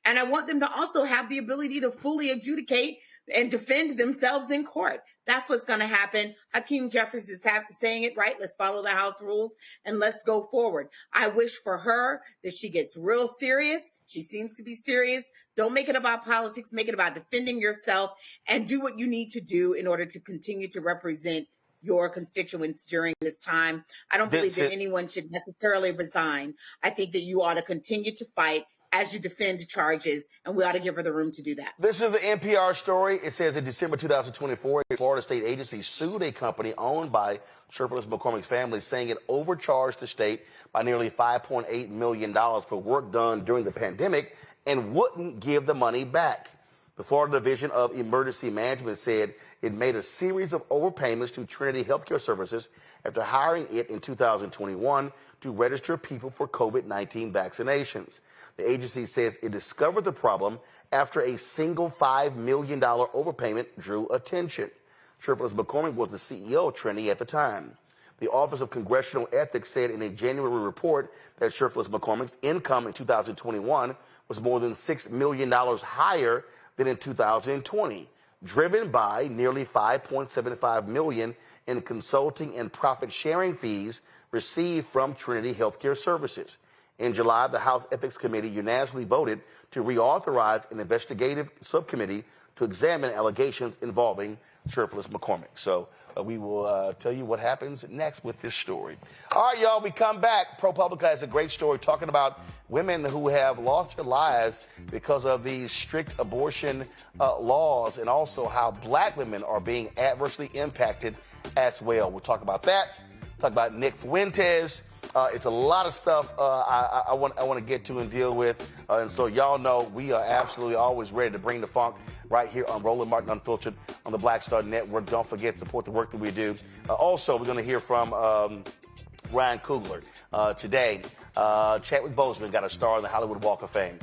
And I want them to also have the ability to fully adjudicate and defend themselves in court. That's what's going to happen. Hakeem Jeffries is saying it right. Let's follow the House rules and let's go forward. I wish for her that she gets real serious. She seems to be serious. Don't make it about politics. Make it about defending yourself and do what you need to do in order to continue to represent your constituents during this time. I don't believe that anyone should necessarily resign. I think that you ought to continue to fight as you defend charges, and we ought to give her the room to do that. This is the NPR story. It says in December 2024, a Florida state agency sued a company owned by Sherfless McCormick's family, saying it overcharged the state by nearly $5.8 million for work done during the pandemic and wouldn't give the money back. The Florida Division of Emergency Management said it made a series of overpayments to Trinity Healthcare Services after hiring it in 2021 to register people for COVID-19 vaccinations. The agency says it discovered the problem after a single $5 million overpayment drew attention. Sherfless McCormick was the CEO of Trinity at the time. The Office of Congressional Ethics said in a January report that Sherfless McCormick's income in 2021 was more than $6 million higher than in 2020, driven by nearly $5.75 million in consulting and profit-sharing fees received from Trinity Healthcare Services. In July, the House Ethics Committee unanimously voted to reauthorize an investigative subcommittee to examine allegations involving Sherfless McCormick. So we will tell you what happens next with this story. All right, y'all, we come back. ProPublica has a great story talking about women who have lost their lives because of these strict abortion laws, and also how black women are being adversely impacted as well. We'll talk about that. Talk about Nick Fuentes. It's a lot of stuff I want to get to and deal with. And so y'all know we are absolutely always ready to bring the funk right here on Roland Martin Unfiltered on the Black Star Network. Don't forget, support the work that we do. Also, we're going to hear from Ryan Coogler today. Chadwick Boseman got a star on the Hollywood Walk of Fame.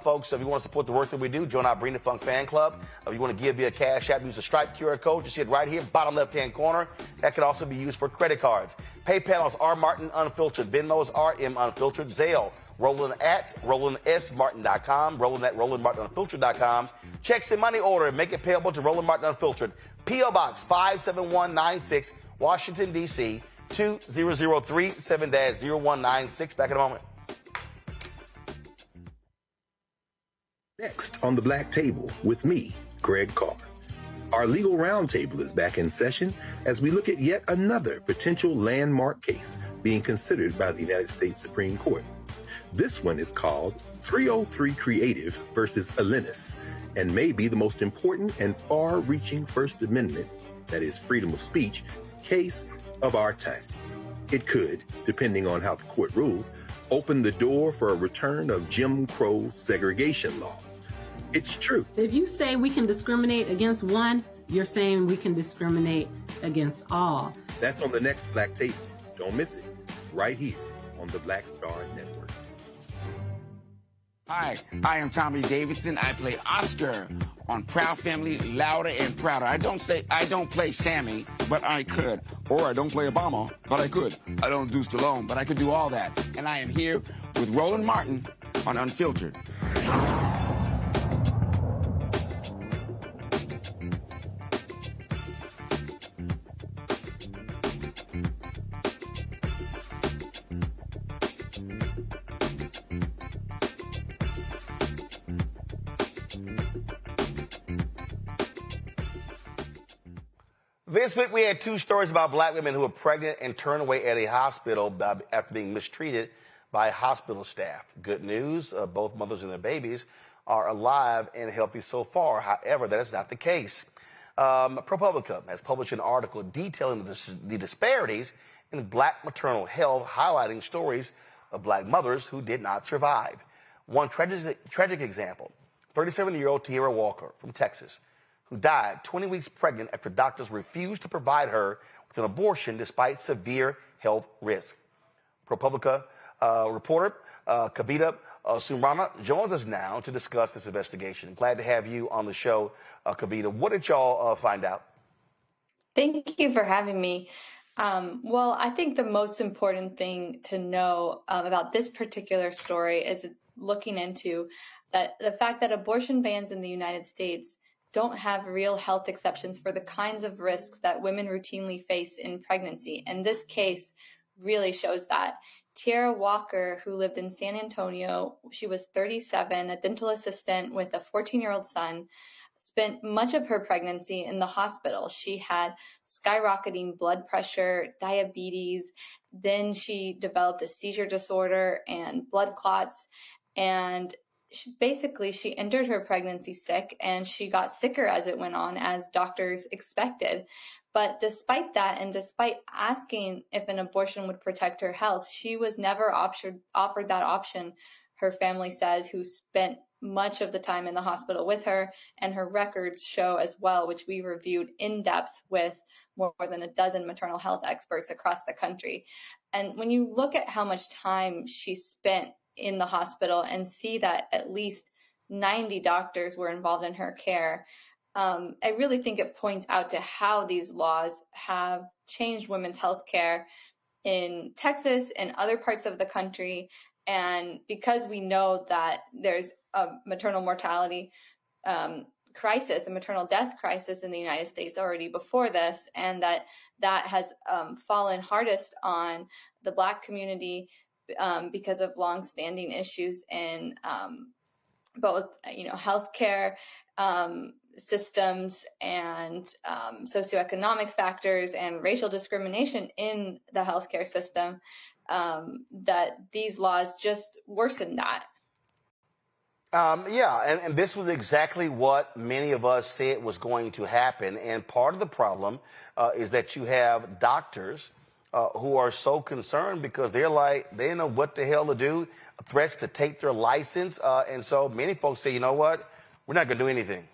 Folks, if you want to support the work that we do, join our Bring the Funk fan club. If you want to give via Cash App, use the Stripe QR code. You see it right here, bottom left-hand corner. That can also be used for credit cards. PayPal is R Martin Unfiltered. Venmo is RM Unfiltered. Zelle, Roland at RolandSMartin.com. Roland at RolandMartinUnfiltered.com. Checks and money order. Make it payable to Roland Martin Unfiltered. P.O. Box 57196, Washington, D.C. 20037-0196. Back in a moment. Next on the Black Table with me, Greg Carr. Our legal roundtable is back in session as we look at yet another potential landmark case being considered by the United States Supreme Court. This one is called 303 Creative versus Alennis, and may be the most important and far-reaching First Amendment, that is freedom of speech, case of our time. It could, depending on how the court rules, open the door for a return of Jim Crow segregation laws. It's true. If you say we can discriminate against one, you're saying we can discriminate against all. That's on the next Black Tape. Don't miss it. Right here on the Black Star Network. Hi, I am Tommy Davidson. I play Oscar on Proud Family, Louder and Prouder. I don't play Sammy, but I could. Or I don't play Obama, but I could. I don't do Stallone, but I could do all that. And I am here with Roland Martin on Unfiltered. This week we had two stories about black women who were pregnant and turned away at a hospital after being mistreated by hospital staff. Good news, both mothers and their babies are alive and healthy so far. However, that is not the case. ProPublica has published an article detailing the disparities in black maternal health, highlighting stories of black mothers who did not survive. One tragic example, 37-year-old Tiara Walker from Texas, who died 20 weeks pregnant after doctors refused to provide her with an abortion despite severe health risk. ProPublica reporter Kavita Sumrana joins us now to discuss this investigation. Glad to have you on the show, Kavita. What did y'all find out? Thank you for having me. Well, I think the most important thing to know about this particular story is looking into that the fact that abortion bans in the United States don't have real health exceptions for the kinds of risks that women routinely face in pregnancy. And this case really shows that. Tiara Walker, who lived in San Antonio, she was 37, a dental assistant with a 14-year-old son, spent much of her pregnancy in the hospital. She had skyrocketing blood pressure, diabetes, then she developed a seizure disorder and blood clots, and she entered her pregnancy sick, and she got sicker as it went on, as doctors expected. But despite that, and despite asking if an abortion would protect her health, she was never offered that option, her family says, who spent much of the time in the hospital with her, and her records show as well, which we reviewed in depth with more than a dozen maternal health experts across the country. And when you look at how much time she spent in the hospital and see that at least 90 doctors were involved in her care, I really think it points out to how these laws have changed women's health care in Texas and other parts of the country. And because we know that there's a maternal mortality crisis, a maternal death crisis in the United States already before this, and that has fallen hardest on the Black community because of longstanding issues in both, healthcare systems and socioeconomic factors and racial discrimination in the healthcare system, that these laws just worsen that. And this was exactly what many of us said was going to happen. And part of the problem is that you have doctors who are so concerned because they don't know what the hell to do, threats to take their license. And so many folks say, you know what, we're not going to do anything.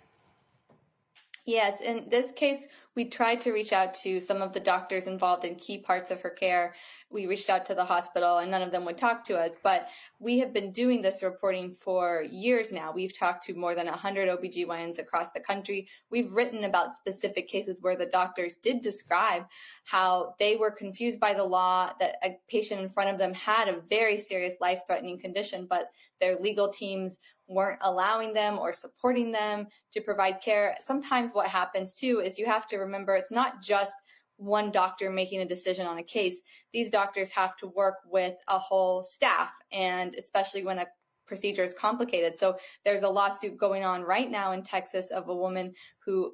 Yes, in this case, we tried to reach out to some of the doctors involved in key parts of her care. We reached out to the hospital and none of them would talk to us, but we have been doing this reporting for years now. We've talked to more than 100 OBGYNs across the country. We've written about specific cases where the doctors did describe how they were confused by the law, that a patient in front of them had a very serious life-threatening condition, but their legal teams weren't allowing them or supporting them to provide care. Sometimes what happens too is you have to remember it's not just one doctor making a decision on a case. These doctors have to work with a whole staff, and especially when a procedure is complicated. So there's a lawsuit going on right now in Texas of a woman who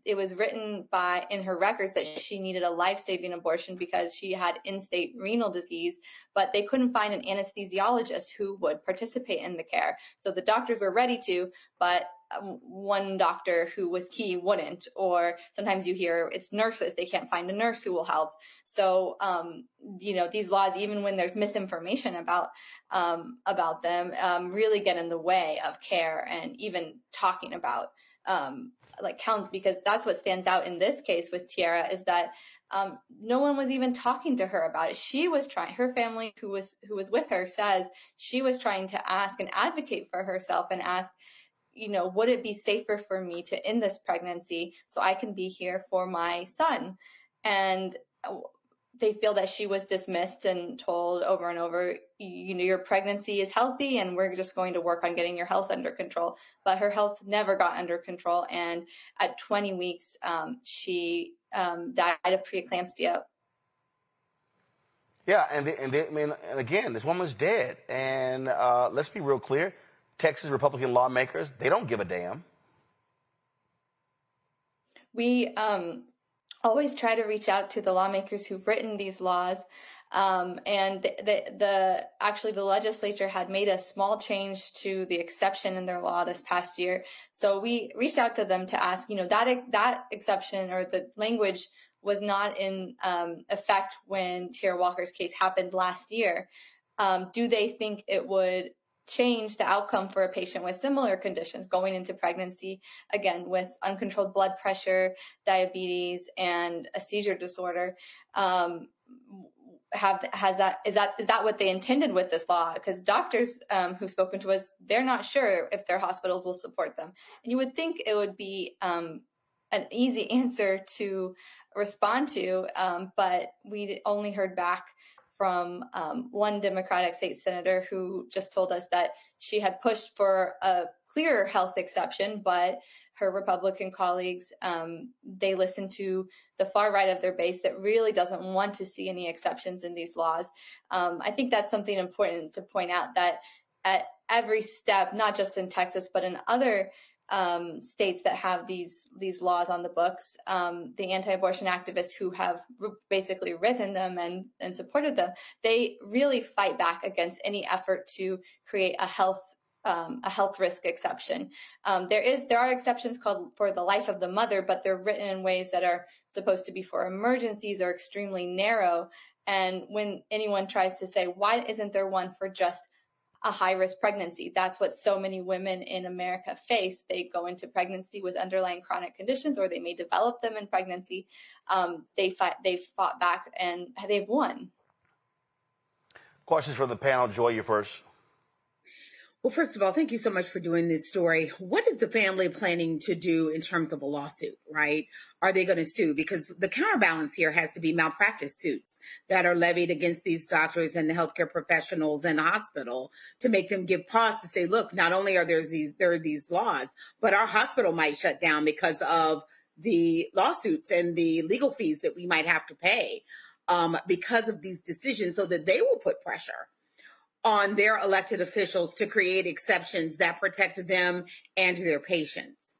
it was written in her records that she needed a life-saving abortion because she had end-stage renal disease, but they couldn't find an anesthesiologist who would participate in the care. So the doctors were ready to, but one doctor who was key wouldn't, or sometimes you hear it's nurses, they can't find a nurse who will help. So, these laws, even when there's misinformation about them, really get in the way of care and even talking about counts, because that's what stands out in this case with Tiara, is that no one was even talking to her about it. She was trying, her family who was with her says she was trying to ask and advocate for herself and ask, would it be safer for me to end this pregnancy so I can be here for my son? And they feel that she was dismissed and told over and over, your pregnancy is healthy and we're just going to work on getting your health under control. But her health never got under control. And at 20 weeks, she died of preeclampsia. Yeah, and again, this woman's dead. And let's be real clear. Texas Republican lawmakers, they don't give a damn. We always try to reach out to the lawmakers who've written these laws. And actually the legislature had made a small change to the exception in their law this past year. So we reached out to them to ask, that exception or the language was not in effect when Tiara Walker's case happened last year. Do they think it would change the outcome for a patient with similar conditions going into pregnancy, again, with uncontrolled blood pressure, diabetes, and a seizure disorder? Is that what they intended with this law? Because doctors who've spoken to us, they're not sure if their hospitals will support them. And you would think it would be an easy answer to respond to, but we only heard back from one Democratic state senator who just told us that she had pushed for a clear health exception, but her Republican colleagues, they listen to the far right of their base that really doesn't want to see any exceptions in these laws. I think that's something important to point out, that at every step, not just in Texas, but in other states that have these laws on the books, the anti-abortion activists who have basically written them and supported them, they really fight back against any effort to create a health risk exception. There are exceptions called for the life of the mother, but they're written in ways that are supposed to be for emergencies or extremely narrow. And when anyone tries to say, why isn't there one for just a high-risk pregnancy? That's what so many women in America face. They go into pregnancy with underlying chronic conditions, or they may develop them in pregnancy. They've fought back and they've won. Questions from the panel. Joy, you first. Well, first of all, thank you so much for doing this story. What is the family planning to do in terms of a lawsuit, right? Are they going to sue? Because the counterbalance here has to be malpractice suits that are levied against these doctors and the healthcare professionals in the hospital to make them give pause to say, look, not only are there these laws, but our hospital might shut down because of the lawsuits and the legal fees that we might have to pay because of these decisions, so that they will put pressure on their elected officials to create exceptions that protect them and their patients.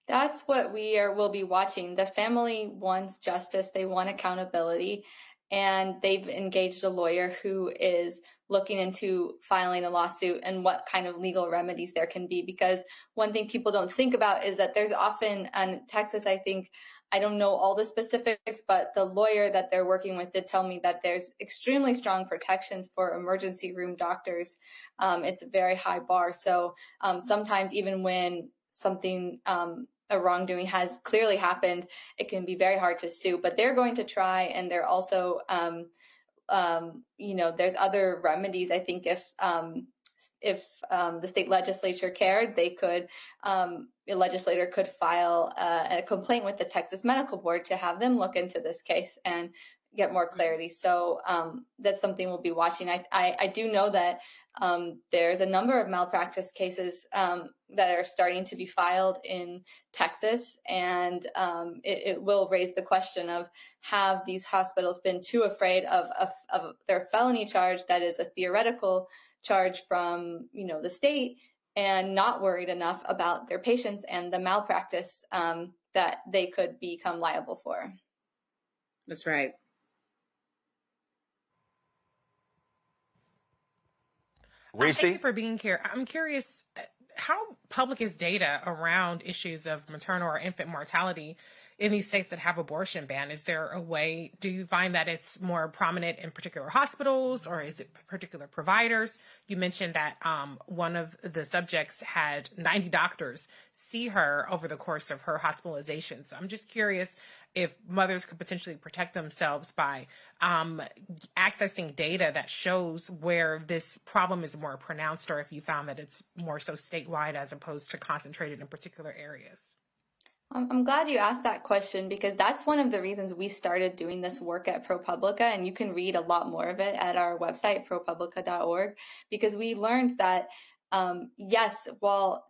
That's what we'll be watching. The family wants justice. They want accountability. And they've engaged a lawyer who is looking into filing a lawsuit and what kind of legal remedies there can be. Because one thing people don't think about is that there's often, in Texas, I don't know all the specifics, but the lawyer that they're working with did tell me that there's extremely strong protections for emergency room doctors. It's a very high bar. So sometimes even when something, a wrongdoing has clearly happened, it can be very hard to sue. But they're going to try, and they're also, there's other remedies. I think if the state legislature cared, they could, a legislator could file a complaint with the Texas Medical Board to have them look into this case and get more clarity. So that's something we'll be watching. I do know that there's a number of malpractice cases that are starting to be filed in Texas, and it will raise the question of, have these hospitals been too afraid of their felony charge that is a theoretical charge from the state, and not worried enough about their patients and the malpractice that they could become liable for. That's right. Reese? Thank you for being here. I'm curious, how public is data around issues of maternal or infant mortality in these states that have abortion ban, is there a way, do you find that it's more prominent in particular hospitals, or is it particular providers? You mentioned that one of the subjects had 90 doctors see her over the course of her hospitalization. So I'm just curious if mothers could potentially protect themselves by accessing data that shows where this problem is more pronounced, or if you found that it's more so statewide as opposed to concentrated in particular areas. I'm glad you asked that question, because that's one of the reasons we started doing this work at ProPublica, and you can read a lot more of it at our website, ProPublica.org, because we learned that yes, while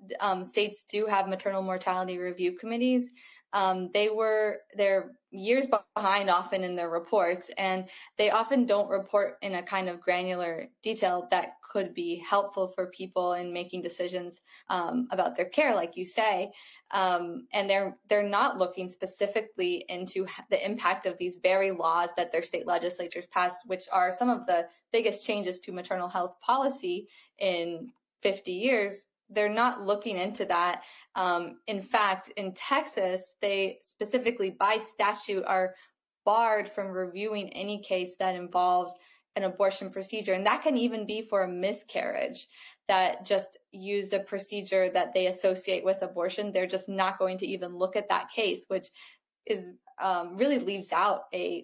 states do have maternal mortality review committees, they're years behind often in their reports, and they often don't report in a kind of granular detail that could be helpful for people in making decisions about their care, like you say. And they're not looking specifically into the impact of these very laws that their state legislatures passed, which are some of the biggest changes to maternal health policy in 50 years. They're not looking into that. In fact, in Texas, they specifically by statute are barred from reviewing any case that involves an abortion procedure. And that can even be for a miscarriage that just used a procedure that they associate with abortion. They're just not going to even look at that case, which is really leaves out an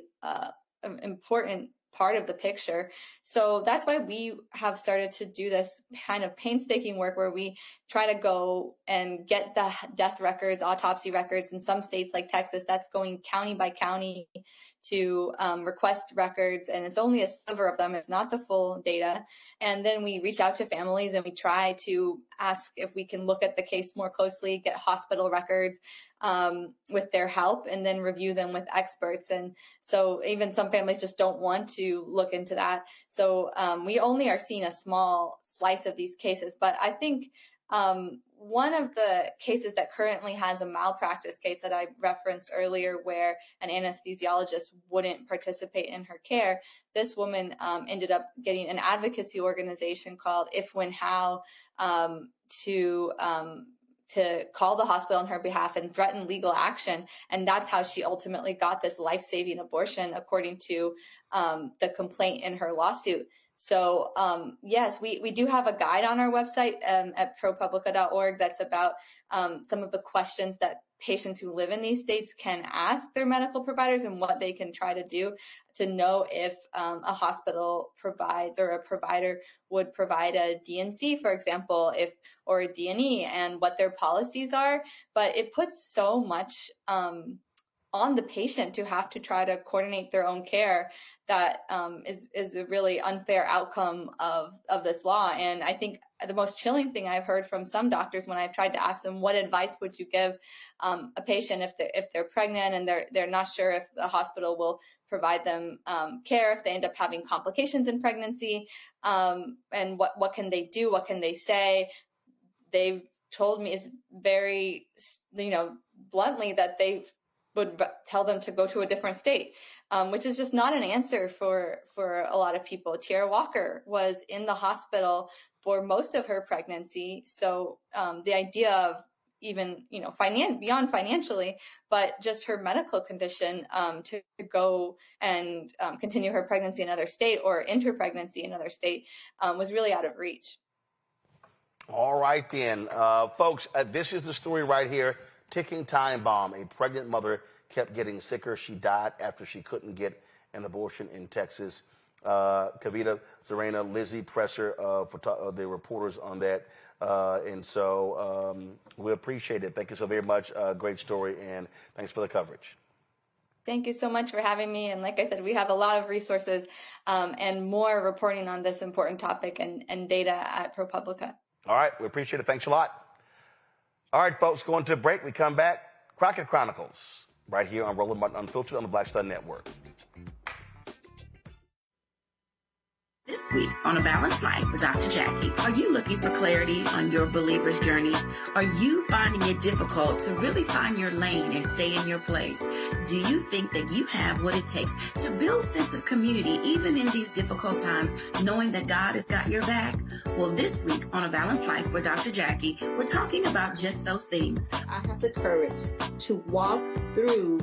important part of the picture. So that's why we have started to do this kind of painstaking work where we try to go and get the death records, autopsy records. In some states like Texas, that's going county by county to request records, and it's only a sliver of them. It's not the full data. And then we reach out to families and we try to ask if we can look at the case more closely, get hospital records with their help, and then review them with experts. And so even some families just don't want to look into that. So we only are seeing a small slice of these cases. But I think one of the cases that currently has a malpractice case that I referenced earlier, where an anesthesiologist wouldn't participate in her care, this woman ended up getting an advocacy organization called If, When, How to call the hospital on her behalf and threaten legal action. And that's how she ultimately got this life-saving abortion, according to the complaint in her lawsuit. So yes, we do have a guide on our website at ProPublica.org that's about some of the questions that patients who live in these states can ask their medical providers and what they can try to do to know if a hospital provides, or a provider would provide a DNC, for example, or a DNE, and what their policies are. But it puts so much on the patient to have to try to coordinate their own care that is a really unfair outcome of this law. And I think the most chilling thing I've heard from some doctors when I've tried to ask them, what advice would you give a patient if they're pregnant and they're not sure if the hospital will provide them care if they end up having complications in pregnancy, and what can they do? What can they say? They've told me it's very, bluntly, that they would tell them to go to a different state, which is just not an answer for a lot of people. Tiara Walker was in the hospital for most of her pregnancy. So the idea of even, beyond financially, but just her medical condition to go and continue her pregnancy in another state or end her pregnancy in another state was really out of reach. All right, then. Folks, this is the story right here. Ticking time bomb. A pregnant mother kept getting sicker. She died after she couldn't get an abortion in Texas. Kavita, Serena, Lizzie Presser, the reporters on that. And so we appreciate it. Thank you so very much. Great story, and thanks for the coverage. Thank you so much for having me. And like I said, we have a lot of resources and more reporting on this important topic and data at ProPublica. All right. We appreciate it. Thanks a lot. All right, folks, going to a break. We come back. Crockett Chronicles, right here on Roland Martin Unfiltered on the Black Star Network. This week on A Balanced Life with Dr. Jackie, are you looking for clarity on your believer's journey? Are you finding it difficult to really find your lane and stay in your place? Do you think that you have what it takes to build a sense of community even in these difficult times, knowing that God has got your back? Well, this week on A Balanced Life with Dr. Jackie, we're talking about just those things. I have the courage to walk through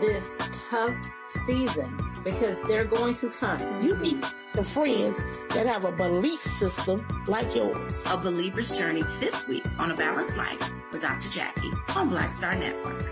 this tough season, because they're going to come. You meet the friends that have a belief system like yours. A Believer's Journey this week on A Balanced Life with Dr. Jackie on Black Star Network.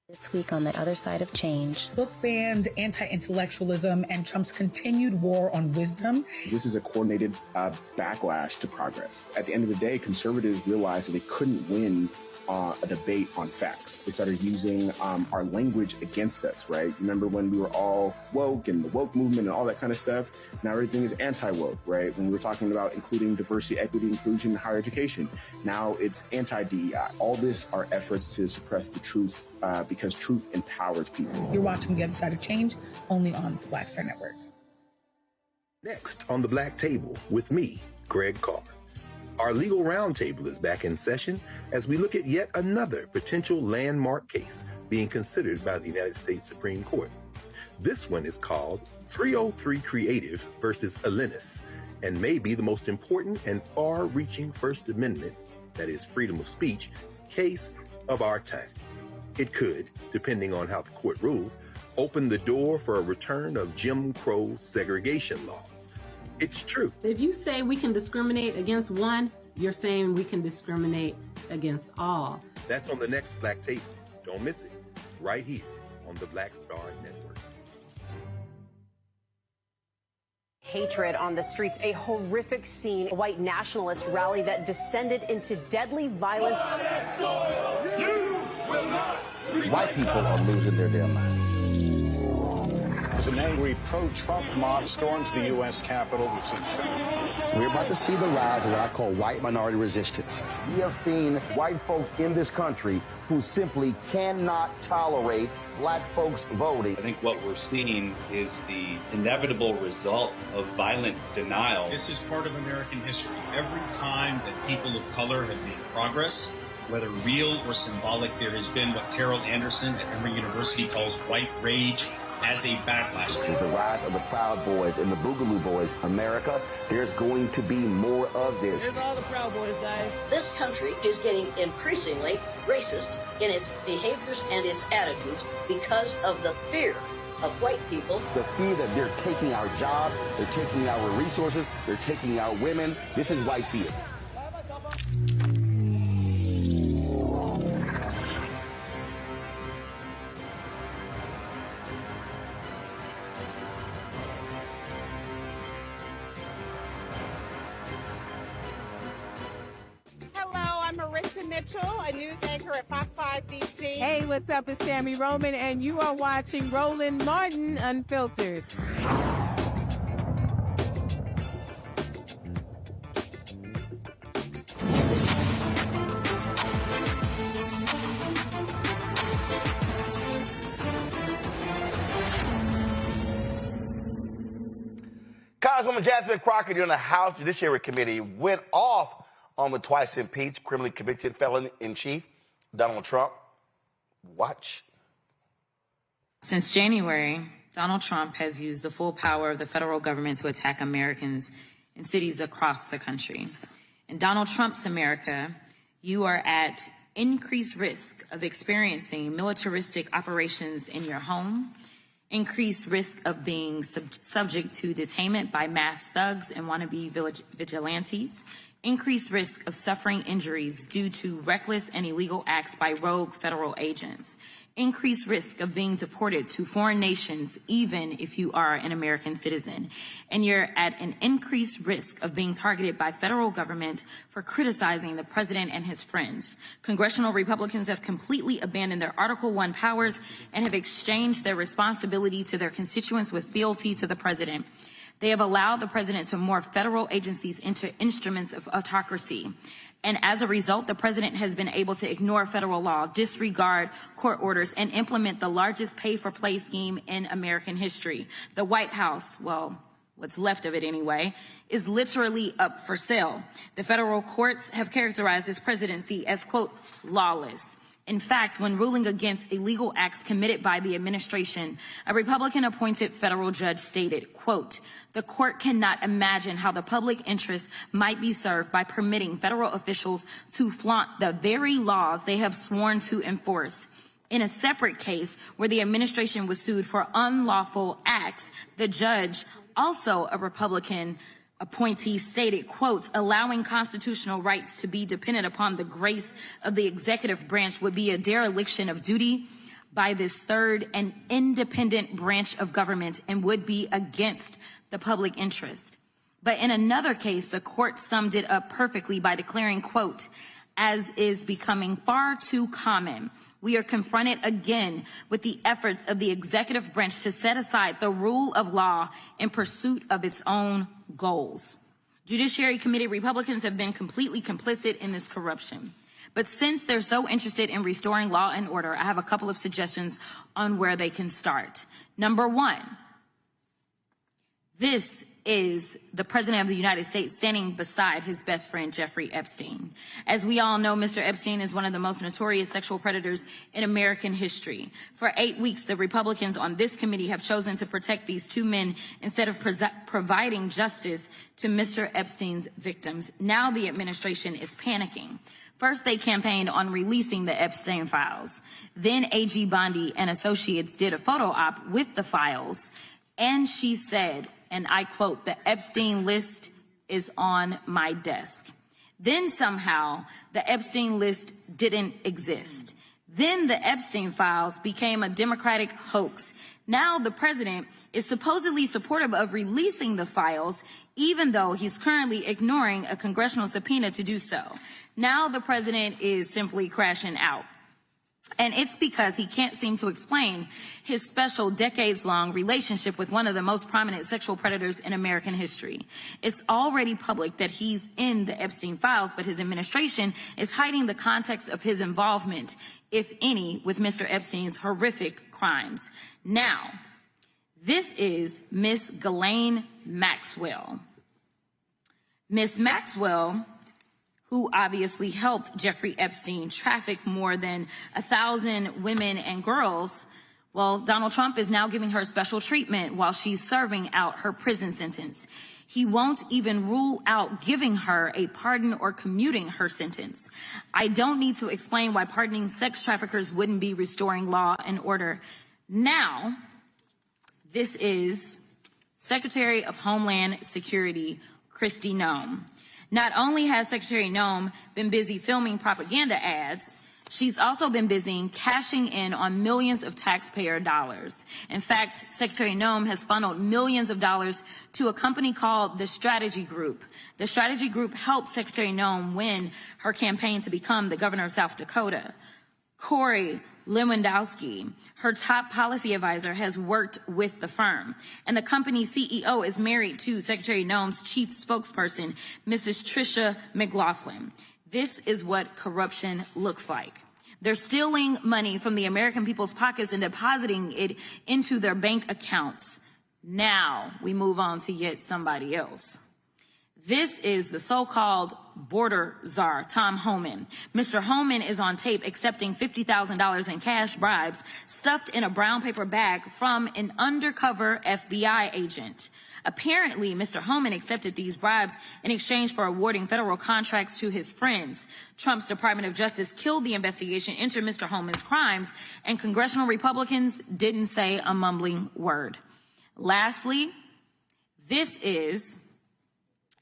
This week on The Other Side of Change. Book bans, anti-intellectualism, and Trump's continued war on wisdom. This is a coordinated backlash to progress. At the end of the day, conservatives realized that they couldn't win a debate on facts. They started using our language against us, right? Remember when we were all woke and the woke movement and all that kind of stuff? Now everything is anti-woke, right? When we were talking about including diversity, equity, inclusion, and higher education, now it's anti-DEI. All this are efforts to suppress the truth because truth empowers people. You're watching The Other Side of Change only on the Black Star Network. Next on the Black Table with me, Greg Carr. Our legal roundtable is back in session as we look at yet another potential landmark case being considered by the United States Supreme Court. This one is called 303 Creative versus Alennis, and may be the most important and far-reaching First Amendment, that is freedom of speech, case of our time. It could, depending on how the court rules, open the door for a return of Jim Crow segregation laws. It's true. If you say we can discriminate against one, you're saying we can discriminate against all. That's on the next Black Table. Don't miss it. Right here on the Black Star Network. Hatred on the streets, a horrific scene, a white nationalist rally that descended into deadly violence. White people are losing their damn minds. As an angry pro-Trump mob storms the U.S. Capitol, we're about to see the rise of what I call white minority resistance. We have seen white folks in this country who simply cannot tolerate black folks voting. I think what we're seeing is the inevitable result of violent denial. This is part of American history. Every time that people of color have made progress, whether real or symbolic, there has been what Carol Anderson at Emory University calls white rage as a backlash. This is the rise of the Proud Boys and the Boogaloo Boys. America, there's going to be more of this. Here's all the Proud Boys, guys. This country is getting increasingly racist in its behaviors and its attitudes because of the fear of white people. The fear that they're taking our jobs, they're taking our resources, they're taking our women. This is white fear. Mitchell, a news anchor at Fox 5 DC. Hey, what's up? It's Tammy Roman, and you are watching Roland Martin Unfiltered. Congresswoman Jasmine Crockett on the House Judiciary Committee went off on the twice impeached, criminally convicted felon-in-chief, Donald Trump. Watch. Since January, Donald Trump has used the full power of the federal government to attack Americans in cities across the country. In Donald Trump's America, you are at increased risk of experiencing militaristic operations in your home, increased risk of being subject to detainment by mass thugs and wannabe vigilantes, increased risk of suffering injuries due to reckless and illegal acts by rogue federal agents, increased risk of being deported to foreign nations even if you are an American citizen, and you're at an increased risk of being targeted by federal government for criticizing the president and his friends. Congressional Republicans have completely abandoned their Article I powers and have exchanged their responsibility to their constituents with fealty to the president. They have allowed the president to morph federal agencies into instruments of autocracy. And as a result, the president has been able to ignore federal law, disregard court orders, and implement the largest pay-for-play scheme in American history. The White House, well, what's left of it anyway, is literally up for sale. The federal courts have characterized this presidency as, quote, lawless. In fact, when ruling against illegal acts committed by the administration, a Republican-appointed federal judge stated, quote, "The court cannot imagine how the public interest might be served by permitting federal officials to flaunt the very laws they have sworn to enforce." In a separate case where the administration was sued for unlawful acts, the judge, also a Republican appointee, stated, quote, "Allowing constitutional rights to be dependent upon the grace of the executive branch would be a dereliction of duty by this third and independent branch of government and would be against the public interest." But in another case, the court summed it up perfectly by declaring, quote, "As is becoming far too common, we are confronted again with the efforts of the executive branch to set aside the rule of law in pursuit of its own goals." Judiciary Committee Republicans have been completely complicit in this corruption. But since they're so interested in restoring law and order, I have a couple of suggestions on where they can start. Number one, this is the President of the United States standing beside his best friend, Jeffrey Epstein. As we all know, Mr. Epstein is one of the most notorious sexual predators in American history. For 8 weeks, the Republicans on this committee have chosen to protect these two men instead of providing justice to Mr. Epstein's victims. Now the administration is panicking. First, they campaigned on releasing the Epstein files. Then AG Bondi and Associates did a photo op with the files. And she said, and I quote, "The Epstein list is on my desk." Then somehow the Epstein list didn't exist. Then the Epstein files became a Democratic hoax. Now the president is supposedly supportive of releasing the files, even though he's currently ignoring a congressional subpoena to do so. Now the president is simply crashing out. And it's because he can't seem to explain his special decades-long relationship with one of the most prominent sexual predators in American history. It's already public that he's in the Epstein files, but his administration is hiding the context of his involvement, if any, with Mr. Epstein's horrific crimes. Now, this is Miss Ghislaine Maxwell. Miss Maxwell, who obviously helped Jeffrey Epstein traffic more than 1,000 women and girls, well, Donald Trump is now giving her special treatment while she's serving out her prison sentence. He won't even rule out giving her a pardon or commuting her sentence. I don't need to explain why pardoning sex traffickers wouldn't be restoring law and order. Now, this is Secretary of Homeland Security, Kristi Noem. Not only has Secretary Noem been busy filming propaganda ads, she's also been busy cashing in on millions of taxpayer dollars. In fact, Secretary Noem has funneled millions of dollars to a company called the Strategy Group. The Strategy Group helped Secretary Noem win her campaign to become the governor of South Dakota. Corey Lewandowski, her top policy advisor, has worked with the firm. And the company's CEO is married to Secretary Noem's chief spokesperson, Mrs. Tricia McLaughlin. This is what corruption looks like. They're stealing money from the American people's pockets and depositing it into their bank accounts. Now we move on to yet somebody else. This is the so-called border czar, Tom Homan. Mr. Homan is on tape accepting $50,000 in cash bribes stuffed in a brown paper bag from an undercover FBI agent. Apparently, Mr. Homan accepted these bribes in exchange for awarding federal contracts to his friends. Trump's Department of Justice killed the investigation into Mr. Homan's crimes, and congressional Republicans didn't say a mumbling word. Lastly, this is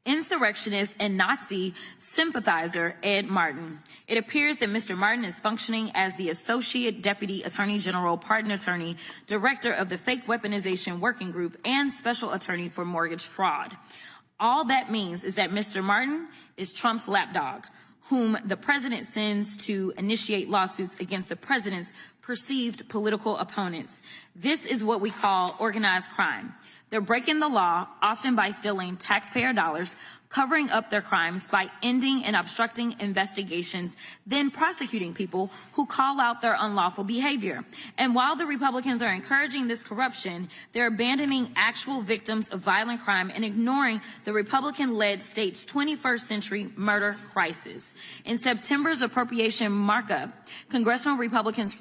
insurrectionist and Nazi sympathizer Ed Martin. It appears that Mr. Martin is functioning as the Associate Deputy Attorney General, Pardon Attorney, Director of the Fake Weaponization Working Group, and Special Attorney for Mortgage Fraud. All that means is that Mr. Martin is Trump's lapdog, whom the president sends to initiate lawsuits against the president's perceived political opponents. This is what we call organized crime. They're breaking the law, often by stealing taxpayer dollars, covering up their crimes by ending and obstructing investigations, then prosecuting people who call out their unlawful behavior. And while the Republicans are encouraging this corruption, they're abandoning actual victims of violent crime and ignoring the Republican-led state's 21st century murder crisis. In September's appropriation markup, congressional Republicans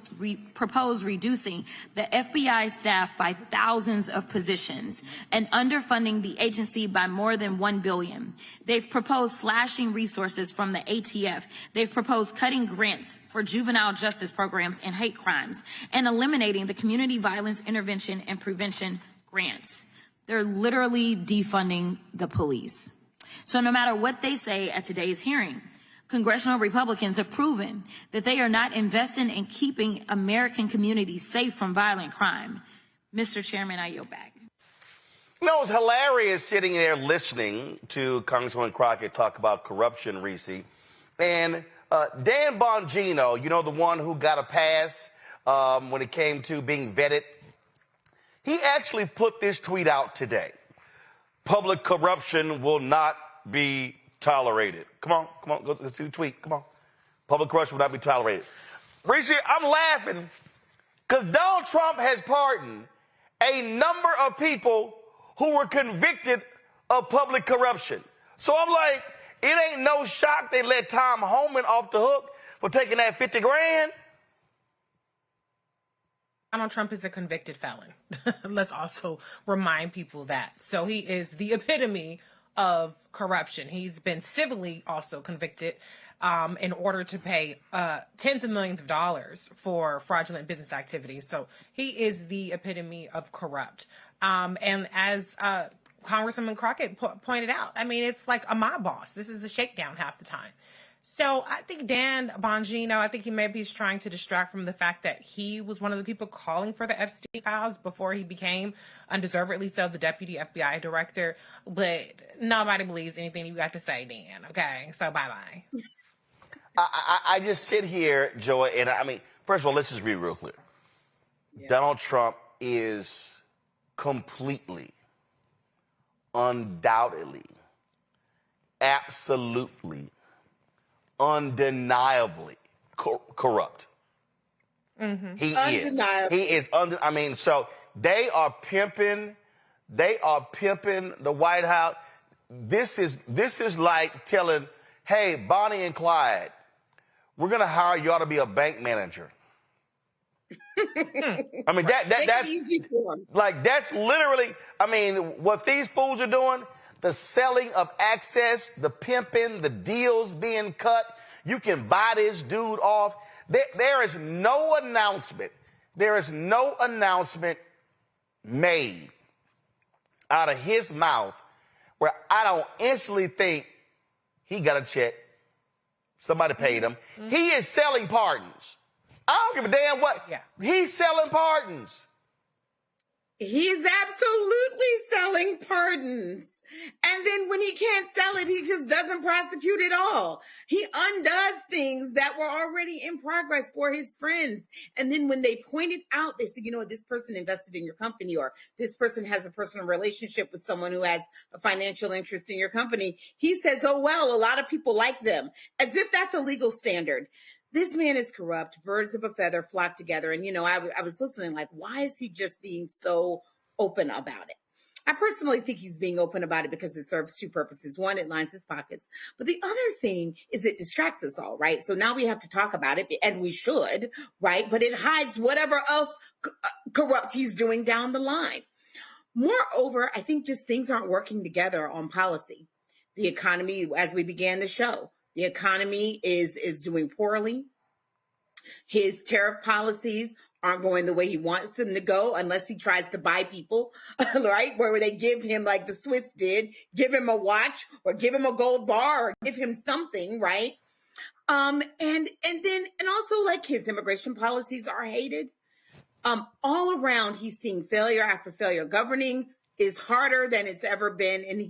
proposed reducing the FBI staff by thousands of positions and underfunding the agency by more than $1 billion. They've proposed slashing resources from the ATF. They've proposed cutting grants for juvenile justice programs and hate crimes and eliminating the community violence intervention and prevention grants. They're literally defunding the police. So no matter what they say at today's hearing, congressional Republicans have proven that they are not investing in keeping American communities safe from violent crime. Mr. Chairman, I yield back. You know, it's hilarious sitting there listening to Congresswoman Crockett talk about corruption, Reese. And Dan Bongino, you know, the one who got a pass when it came to being vetted, he actually put this tweet out today. Public corruption will not be tolerated. Come on, go see the tweet. Come on. Public corruption will not be tolerated. Reese, I'm laughing because Donald Trump has pardoned a number of people who were convicted of public corruption. So I'm like, it ain't no shock they let Tom Homan off the hook for taking that 50 grand. Donald Trump is a convicted felon. Let's also remind people that. So he is the epitome of corruption. He's been civilly also convicted in order to pay tens of millions of dollars for fraudulent business activities. So he is the epitome of corrupt. And as Congresswoman Crockett pointed out, I mean, it's like a mob boss. This is a shakedown half the time. So I think Dan Bongino, I think he maybe is trying to distract from the fact that he was one of the people calling for the Epstein files before he became, undeservedly so, the deputy FBI director. But nobody believes anything you got to say, Dan. Okay, so bye-bye. I just sit here, Joy, and I mean, first of all, let's just be real clear. Yeah. Donald Trump is completely, undoubtedly, absolutely, undeniably corrupt. Mm-hmm. He is. I mean, so they are pimping the White House. This is like telling, hey, Bonnie and Clyde, we're going to hire y'all to be a bank manager. I mean, that's easy for them. Like, that's literally, I mean, what these fools are doing, the selling of access, the pimping, the deals being cut. You can buy this dude off. There is no announcement. There is no announcement made out of his mouth where I don't instantly think he got a check. Somebody paid him. Mm-hmm. He is selling pardons. I don't give a damn what. Yeah. He's selling pardons. He's absolutely selling pardons. And then when he can't sell it, he just doesn't prosecute at all. He undoes things that were already in progress for his friends. And then when they point it out, they say, you know what, this person invested in your company, or this person has a personal relationship with someone who has a financial interest in your company. He says, oh, well, a lot of people like them, as if that's a legal standard. This man is corrupt. Birds of a feather flock together. And, you know, I was listening like, why is he just being so open about it? I personally think he's being open about it because it serves two purposes. One, it lines his pockets. But the other thing is it distracts us all, right? So now we have to talk about it, and we should, right? But it hides whatever else corrupt he's doing down the line. Moreover, I think just things aren't working together on policy. The economy, as we began the show, the economy is doing poorly. His tariff policies aren't going the way he wants them to go unless he tries to buy people, right? Where they give him, like the Swiss did, give him a watch or give him a gold bar or give him something, right? And also like his immigration policies are hated. All around, he's seeing failure after failure. Governing is harder than it's ever been. And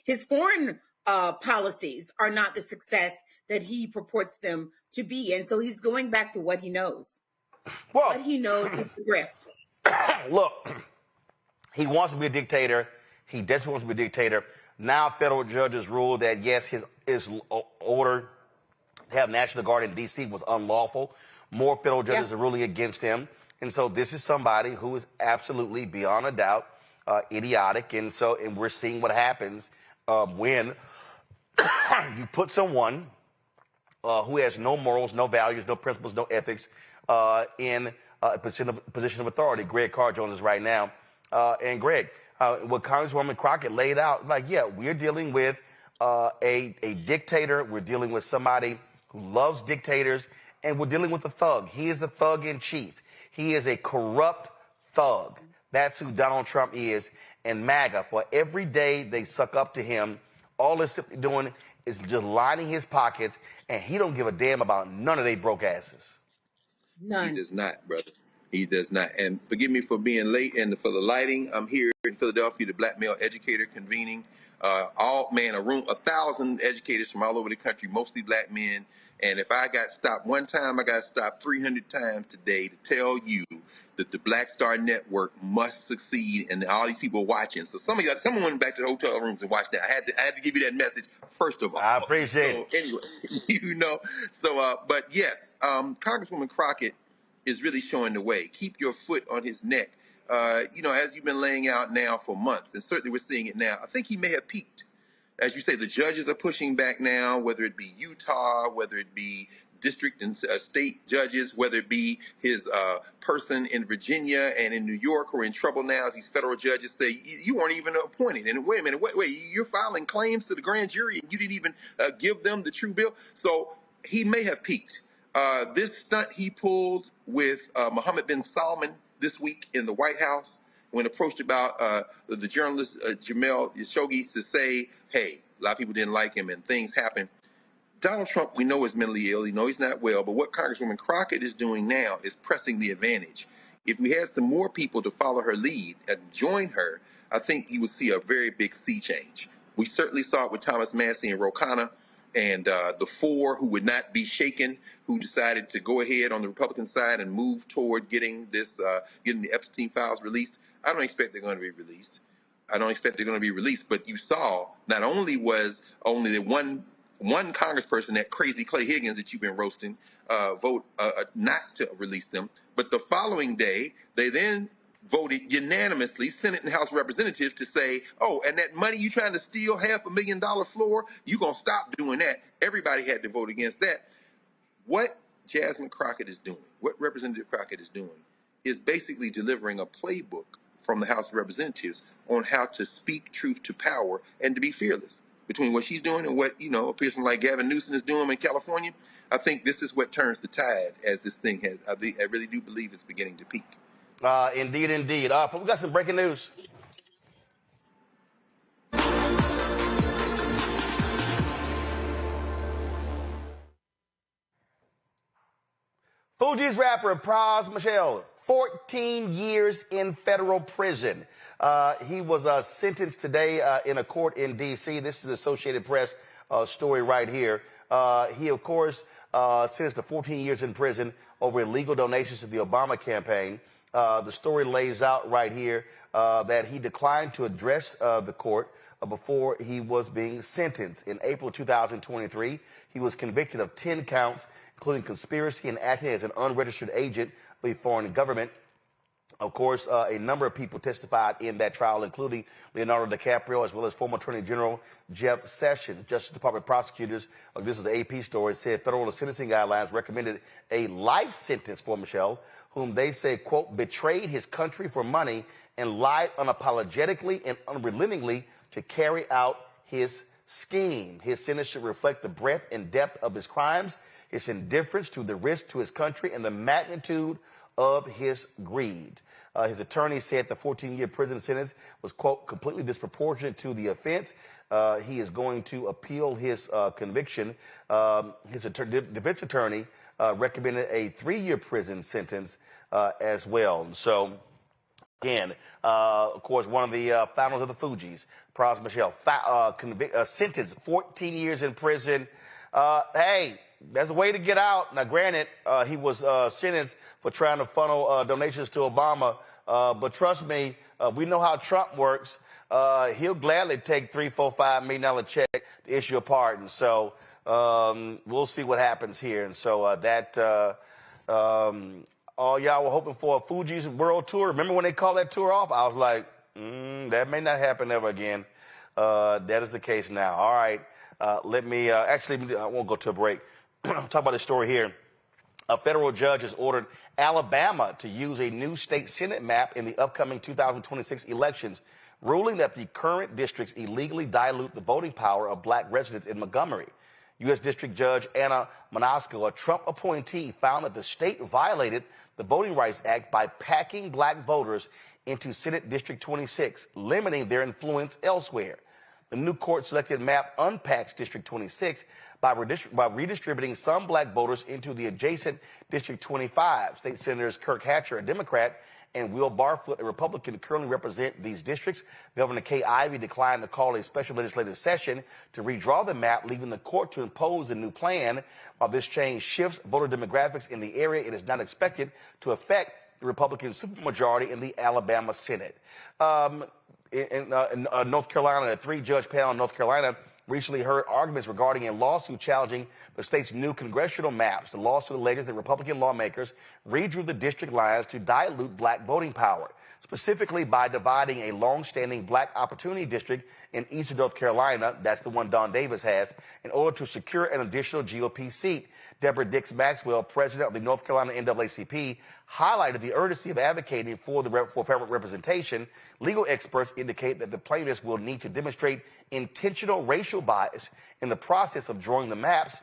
his foreign policies are not the success that he purports them to be. And so he's going back to what he knows. Well, what he knows is the grift. Look, he wants to be a dictator. He desperately wants to be a dictator. Now federal judges ruled that, yes, his order to have National Guard in D.C. was unlawful. More federal judges are ruling against him. And so this is somebody who is absolutely, beyond a doubt, idiotic. And we're seeing what happens when you put someone who has no morals, no values, no principles, no ethics in a position of authority. Greg Carr joins us right now. And Greg, what Congresswoman Crockett laid out, we're dealing with a dictator. We're dealing with somebody who loves dictators, and we're dealing with a thug. He is the thug in chief. He is a corrupt thug. That's who Donald Trump is. And MAGA, for every day they suck up to him, all they're simply doing is just lining his pockets, and he don't give a damn about none of they broke asses. None. He does not, brother. He does not. And forgive me for being late and for the lighting. I'm here in Philadelphia, the Black Male Educator convening. A room, 1,000 educators from all over the country, mostly black men. And if I got stopped one time, I got stopped 300 times today to tell you that the Black Star Network must succeed, and all these people watching. So someone went back to the hotel rooms and watched that. I had to give you that message first of all. I appreciate it. Anyway, but yes, Congresswoman Crockett is really showing the way. Keep your foot on his neck. As you've been laying out now for months, and certainly we're seeing it now. I think he may have peaked. As you say, the judges are pushing back now, whether it be Utah, whether it be district and state judges, whether it be his person in Virginia and in New York who are in trouble now as these federal judges say, you weren't even appointed. And wait a minute, wait, you're filing claims to the grand jury and you didn't even give them the true bill? So he may have peaked. This stunt he pulled with Mohammed bin Salman this week in the White House, when approached about the journalist Jamal Khashoggi to say, hey, a lot of people didn't like him and things happened. Donald Trump, we know, is mentally ill. We know he's not well. But what Congresswoman Crockett is doing now is pressing the advantage. If we had some more people to follow her lead and join her, I think you would see a very big sea change. We certainly saw it with Thomas Massey and Ro Khanna and the four who would not be shaken, who decided to go ahead on the Republican side and move toward getting the Epstein files released. I don't expect they're going to be released. But you saw not only was only the one congressperson, that crazy Clay Higgins that you've been roasting, vote not to release them, but the following day they then voted unanimously, Senate and House Representatives, to say, oh, and that money you trying to steal, $500,000 floor, you going to stop doing that. Everybody had to vote against that. What Jasmine Crockett is doing, what Representative Crockett is doing, is basically delivering a playbook from the House of Representatives on how to speak truth to power and to be fearless. Between what she's doing and what, a person like Gavin Newsom is doing in California, I think this is what turns the tide as this thing has. I really do believe it's beginning to peak. Indeed. We got some breaking news. Fugees rapper Pras Michel, 14 years in federal prison. He was sentenced today in a court in D.C. This is Associated Press story right here. He, of course, sentenced to 14 years in prison over illegal donations to the Obama campaign. The story lays out right here that he declined to address the court before he was being sentenced. In April 2023, he was convicted of 10 counts, including conspiracy and acting as an unregistered agent of a foreign government. Of course, a number of people testified in that trial, including Leonardo DiCaprio, as well as former Attorney General Jeff Sessions. Justice Department prosecutors, this is the AP story, said federal sentencing guidelines recommended a life sentence for Michel, whom they say, quote, betrayed his country for money and lied unapologetically and unrelentingly to carry out his scheme. His sentence should reflect the breadth and depth of his crimes, his indifference to the risk to his country, and the magnitude of his greed. His attorney said the 14-year prison sentence was, quote, completely disproportionate to the offense. He is going to appeal his conviction. His defense attorney recommended a 3-year prison sentence as well. So, again, of course, one of the founders of the Fugees, Pras Michel, sentenced 14 years in prison. Hey, there's a way to get out. Now, granted, he was sentenced for trying to funnel donations to Obama, But trust me, we know how Trump works. He'll gladly take $3, $4, $5 million check to issue a pardon. So we'll see what happens here. And so all y'all were hoping for a Fuji's world tour. Remember when they called that tour off? I was like, that may not happen ever again. That is the case now. All right. Let me actually, I won't go to a break. Talk about this story here. A federal judge has ordered Alabama to use a new state Senate map in the upcoming 2026 elections, ruling that the current districts illegally dilute the voting power of black residents in Montgomery. U.S. District Judge Anna Monasco, a Trump appointee, found that the state violated the Voting Rights Act by packing black voters into Senate District 26, limiting their influence elsewhere. The new court-selected map unpacks District 26 by redistributing some black voters into the adjacent District 25. State Senators Kirk Hatcher, a Democrat, and Will Barfoot, a Republican, currently represent these districts. Governor Kay Ivey declined to call a special legislative session to redraw the map, leaving the court to impose a new plan. While this change shifts voter demographics in the area, it is not expected to affect the Republican supermajority in the Alabama Senate. In North Carolina, a 3-judge panel in North Carolina recently heard arguments regarding a lawsuit challenging the state's new congressional maps. The lawsuit alleges that Republican lawmakers redrew the district lines to dilute black voting power, specifically by dividing a long-standing black opportunity district in eastern North Carolina, that's the one Don Davis has, in order to secure an additional GOP seat. Deborah Dix Maxwell, president of the North Carolina NAACP, highlighted the urgency of advocating for federal representation. Legal experts indicate that the plaintiffs will need to demonstrate intentional racial bias in the process of drawing the maps.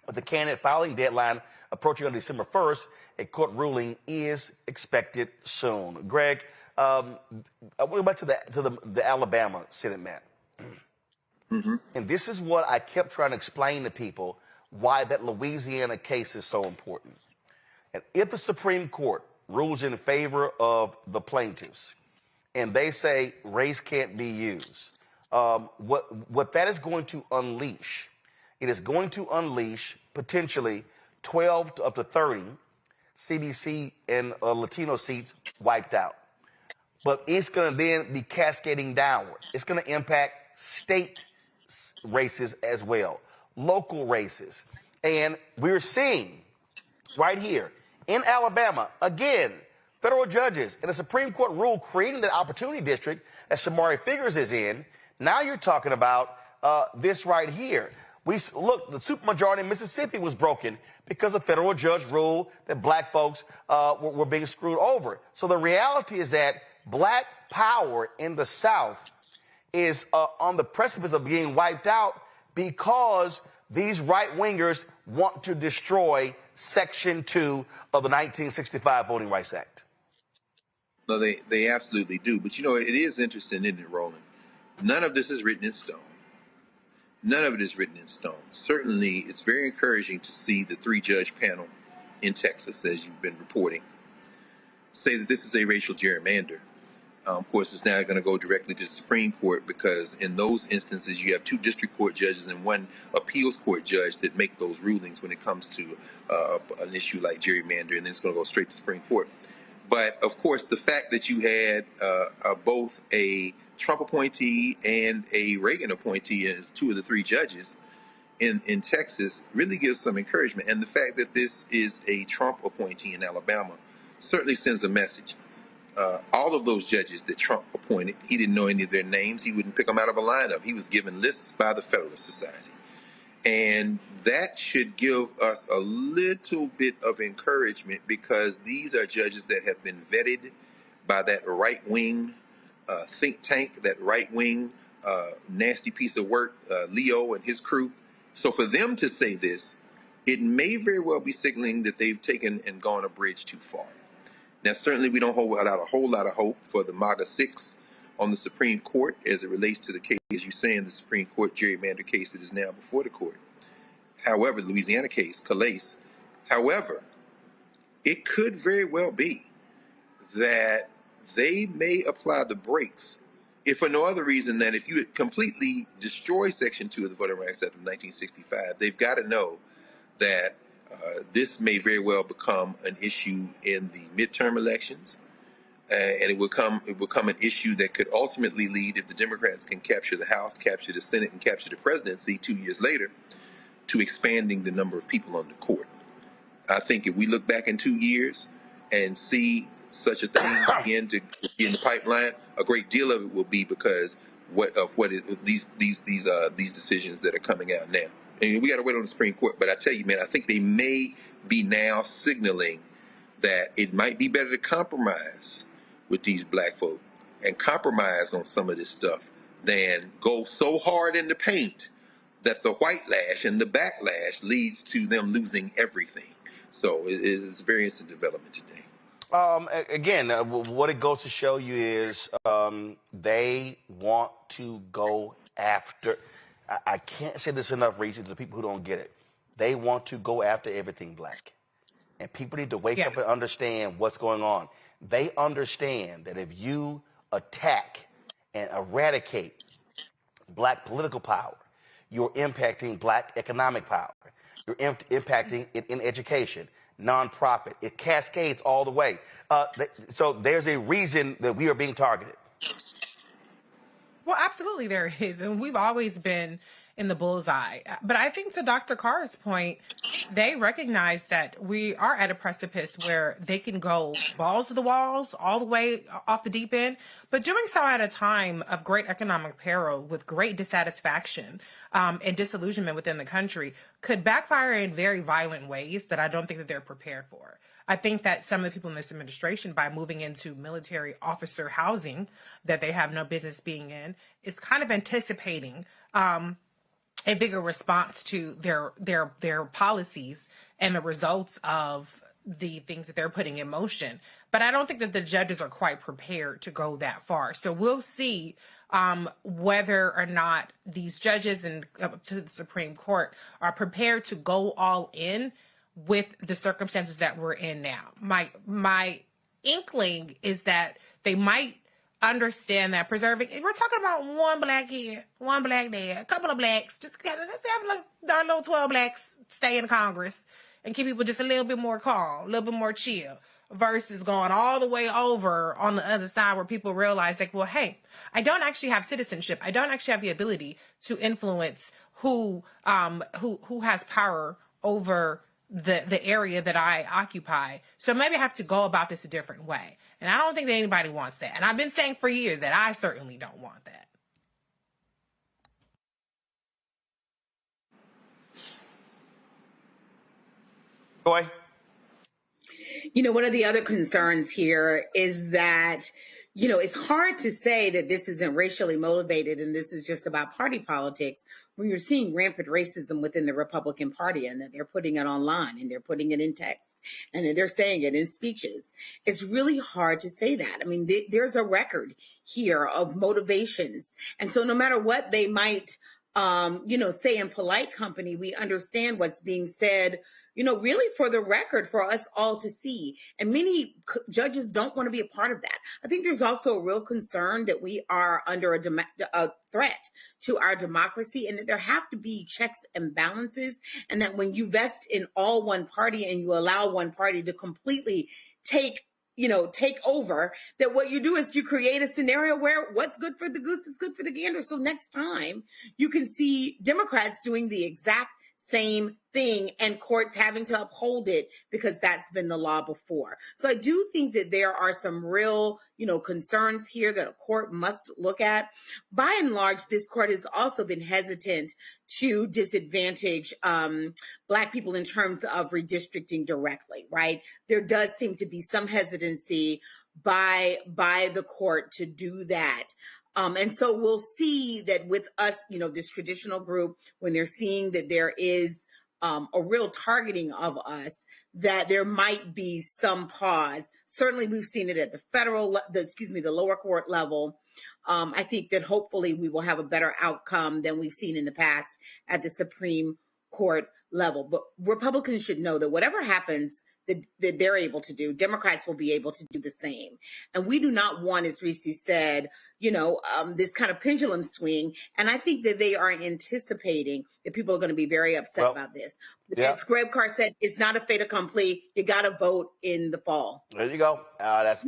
With the candidate filing deadline approaching on December 1st, a court ruling is expected soon. Greg, I want to go back to the Alabama Senate map. Mm-hmm. And this is what I kept trying to explain to people, why that Louisiana case is so important. And if the Supreme Court rules in favor of the plaintiffs and they say race can't be used, what that is going to unleash, it is going to unleash potentially 12 to up to 30 CBC and Latino seats wiped out. But it's going to then be cascading downward. It's going to impact state races as well, local races. And we're seeing right here in Alabama, again, federal judges and a Supreme Court rule creating the opportunity district that Shamari Figures is in. Now you're talking about this right here. Look, the supermajority in Mississippi was broken because a federal judge ruled that black folks were being screwed over. So the reality is that black power in the South is on the precipice of being wiped out because these right-wingers want to destroy Section 2 of the 1965 Voting Rights Act. No, they absolutely do. But, you know, it is interesting, isn't it, Roland? None of this is written in stone. None of it is written in stone. Certainly, it's very encouraging to see the 3-judge panel in Texas, as you've been reporting, say that this is a racial gerrymander. Of course, it's now going to go directly to the Supreme Court because in those instances, you have 2 district court judges and 1 appeals court judge that make those rulings when it comes to an issue like gerrymander, and then it's going to go straight to the Supreme Court. But, of course, the fact that you had both a Trump appointee and a Reagan appointee as 2 of the 3 judges in Texas really gives some encouragement. And the fact that this is a Trump appointee in Alabama certainly sends a message. All of those judges that Trump appointed, he didn't know any of their names. He wouldn't pick them out of a lineup. He was given lists by the Federalist Society. And that should give us a little bit of encouragement because these are judges that have been vetted by that right-wing think tank, that right-wing nasty piece of work, Leo and his crew. So for them to say this, it may very well be signaling that they've taken and gone a bridge too far. Now, certainly we don't hold out a whole lot of hope for the MAGA 6 on the Supreme Court as it relates to the case, as you say, in the Supreme Court gerrymander case that is now before the court. However, the Louisiana case, Calais. However, it could very well be that they may apply the brakes, if for no other reason than if you completely destroy Section 2 of the Voting Rights Act of 1965, they've got to know that this may very well become an issue in the midterm elections and it will become an issue that could ultimately lead, if the Democrats can capture the House, capture the Senate, and capture the presidency 2 years later, to expanding the number of people on the court. I think if we look back in 2 years and see such a thing begin to be in the pipeline, a great deal of it will be because these decisions that are coming out now. And we got to wait on the Supreme Court. But I tell you, man, I think they may be now signaling that it might be better to compromise with these black folk and compromise on some of this stuff than go so hard in the paint that the white lash and the backlash leads to them losing everything. So it is a very interesting development today. Again, what it goes to show you is they want to go after. I can't say this enough, Reese, to the people who don't get it. They want to go after everything black. And people need to wake up and understand what's going on. They understand that if you attack and eradicate black political power, you're impacting black economic power. You're impacting it in education, nonprofit. It cascades all the way. So there's a reason that we are being targeted. Well, absolutely there is. And we've always been in the bullseye. But I think to Dr. Carr's point, they recognize that we are at a precipice where they can go balls to the walls all the way off the deep end, but doing so at a time of great economic peril with great dissatisfaction and disillusionment within the country could backfire in very violent ways that I don't think that they're prepared for. I think that some of the people in this administration, by moving into military officer housing that they have no business being in, is kind of anticipating a bigger response to their policies and the results of the things that they're putting in motion. But I don't think that the judges are quite prepared to go that far. So we'll see whether or not these judges and up to the Supreme Court are prepared to go all in with the circumstances that we're in now. My inkling is that they might understand that preserving, we're talking about one black here, one black there, a couple of blacks, just let's have our little 12 blacks stay in Congress and keep people just a little bit more calm, a little bit more chill, versus going all the way over on the other side where people realize like, well, hey, I don't actually have citizenship. I don't actually have the ability to influence who has power over the area that I occupy. So maybe I have to go about this a different way. And I don't think that anybody wants that. And I've been saying for years that I certainly don't want that. Boy. You know, one of the other concerns here is that, you know, it's hard to say that this isn't racially motivated and this is just about party politics when you're seeing rampant racism within the Republican Party and that they're putting it online and they're putting it in text and that they're saying it in speeches. It's really hard to say that. I mean, there's a record here of motivations. And so no matter what they might, say in polite company, we understand what's being said, really for the record, for us all to see. And many judges don't want to be a part of that. I think there's also a real concern that we are under a threat to our democracy and that there have to be checks and balances. And that when you vest in all one party and you allow one party to completely take over, that what you do is you create a scenario where what's good for the goose is good for the gander. So next time you can see Democrats doing the exact same thing and courts having to uphold it because that's been the law before. So I do think that there are some real, concerns here that a court must look at. By and large, this court has also been hesitant to disadvantage Black people in terms of redistricting directly, right? There does seem to be some hesitancy by the court to do that. And so we'll see that with us, this traditional group, when they're seeing that there is a real targeting of us, that there might be some pause. Certainly we've seen it at the lower court level. I think that hopefully we will have a better outcome than we've seen in the past at the Supreme Court level. But Republicans should know that whatever happens that they're able to do. Democrats will be able to do the same. And we do not want, as Reese said, this kind of pendulum swing. And I think that they are anticipating that people are going to be very upset about this. Yeah. As Greg Carr said, it's not a fait accompli. You got to vote in the fall. There you go. That's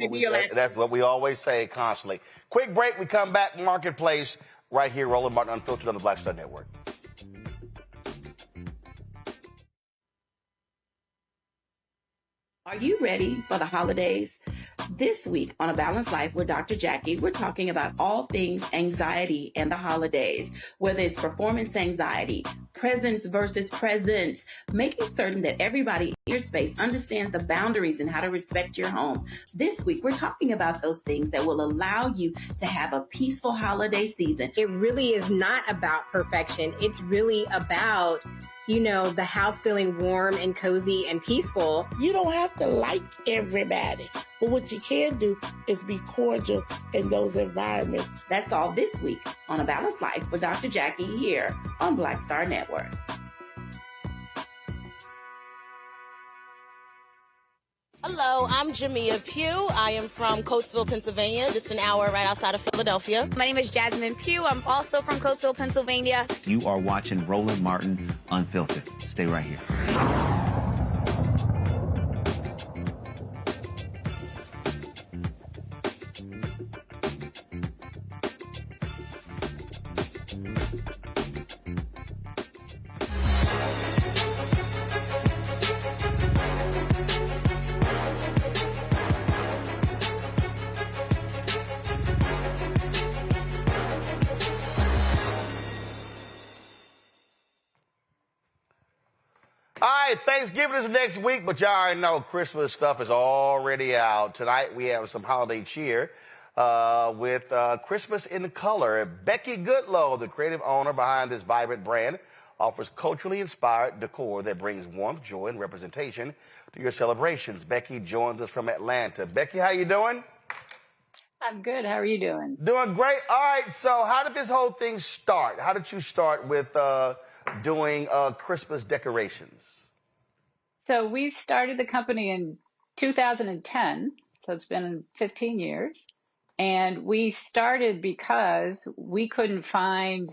what we always say constantly. Quick break. We come back. Marketplace right here. Roland Martin Unfiltered on the Black Star Network. Are you ready for the holidays? This week on A Balanced Life with Dr. Jackie, we're talking about all things anxiety and the holidays, whether it's performance anxiety, presence versus presence, making certain that everybody in your space understands the boundaries and how to respect your home. This week, we're talking about those things that will allow you to have a peaceful holiday season. It really is not about perfection. It's really about the house feeling warm and cozy and peaceful. You don't have to like everybody, but what you can do is be cordial in those environments. That's all this week on A Balanced Life with Dr. Jackie here on Black Star Network. Hello, I'm Jamia Pugh. I am from Coatesville, Pennsylvania, just an hour right outside of Philadelphia. My name is Jasmine Pugh. I'm also from Coatesville, Pennsylvania. You are watching Roland Martin Unfiltered. Stay right here. Thanksgiving is next week, but y'all already know Christmas stuff is already out. Tonight we have some holiday cheer with Christmas in Color. Becky Goodlow, the creative owner behind this vibrant brand, offers culturally inspired decor that brings warmth, joy, and representation to your celebrations. Becky joins us from Atlanta. Becky, how you doing? I'm good. How are you doing? Doing great. All right, so how did this whole thing start? How did you start with doing Christmas decorations? So we started the company in 2010, so it's been 15 years. And we started because we couldn't find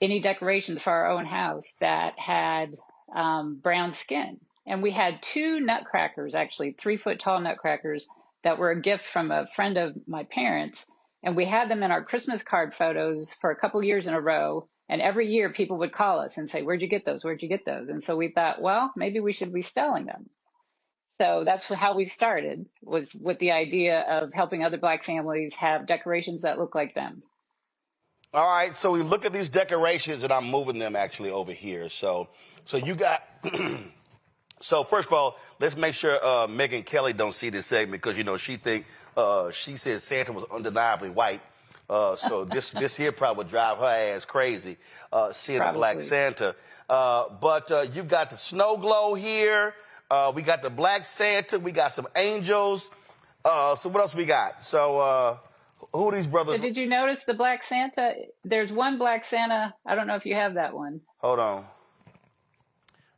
any decorations for our own house that had brown skin. And we had two nutcrackers, actually 3-foot tall nutcrackers that were a gift from a friend of my parents. And we had them in our Christmas card photos for a couple years in a row. And every year people would call us and say, where'd you get those? Where'd you get those? And so we thought, well, maybe we should be selling them. So that's how we started, was with the idea of helping other Black families have decorations that look like them. All right. So we look at these decorations, and I'm moving them actually over here. So you got, so first of all, let's make sure Megan Kelly don't see this segment because, she said Santa was undeniably white. So this here probably would drive her ass crazy, seeing a Black Santa. But you got the snow glow here. We got the Black Santa. We got some angels. So what else we got? So who are these brothers? So did you notice the Black Santa? There's one Black Santa. I don't know if you have that one. Hold on.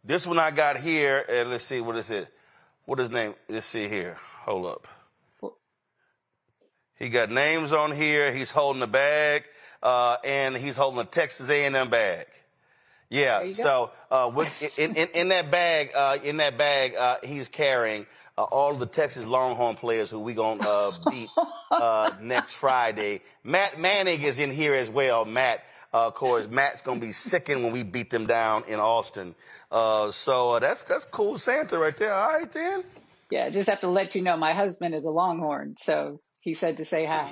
This one I got here, and let's see, what is it? What is his name? Let's see here. Hold up. He got names on here. He's holding a bag, and he's holding a Texas A&M bag. Yeah. So in that bag, he's carrying all of the Texas Longhorn players who we gonna beat next Friday. Matt Manning is in here as well. Matt, of course, Matt's gonna be sickened when we beat them down in Austin. So that's cool, Santa right there. All right then. Yeah, just have to let you know, my husband is a Longhorn, so he said to say hi.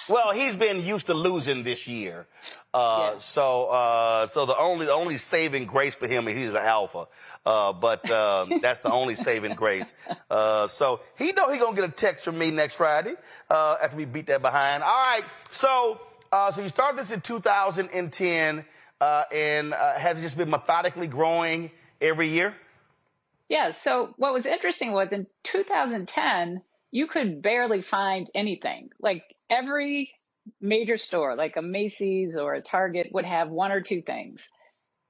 Well, he's been used to losing this year. So the only saving grace for him is he's an alpha. But that's the only saving grace. So he know he gonna get a text from me next Friday, after we beat that behind. All right. So you started this in 2010, and has it just been methodically growing every year? Yeah. So what was interesting was in 2010, you could barely find anything. Like every major store, like a Macy's or a Target, would have one or two things.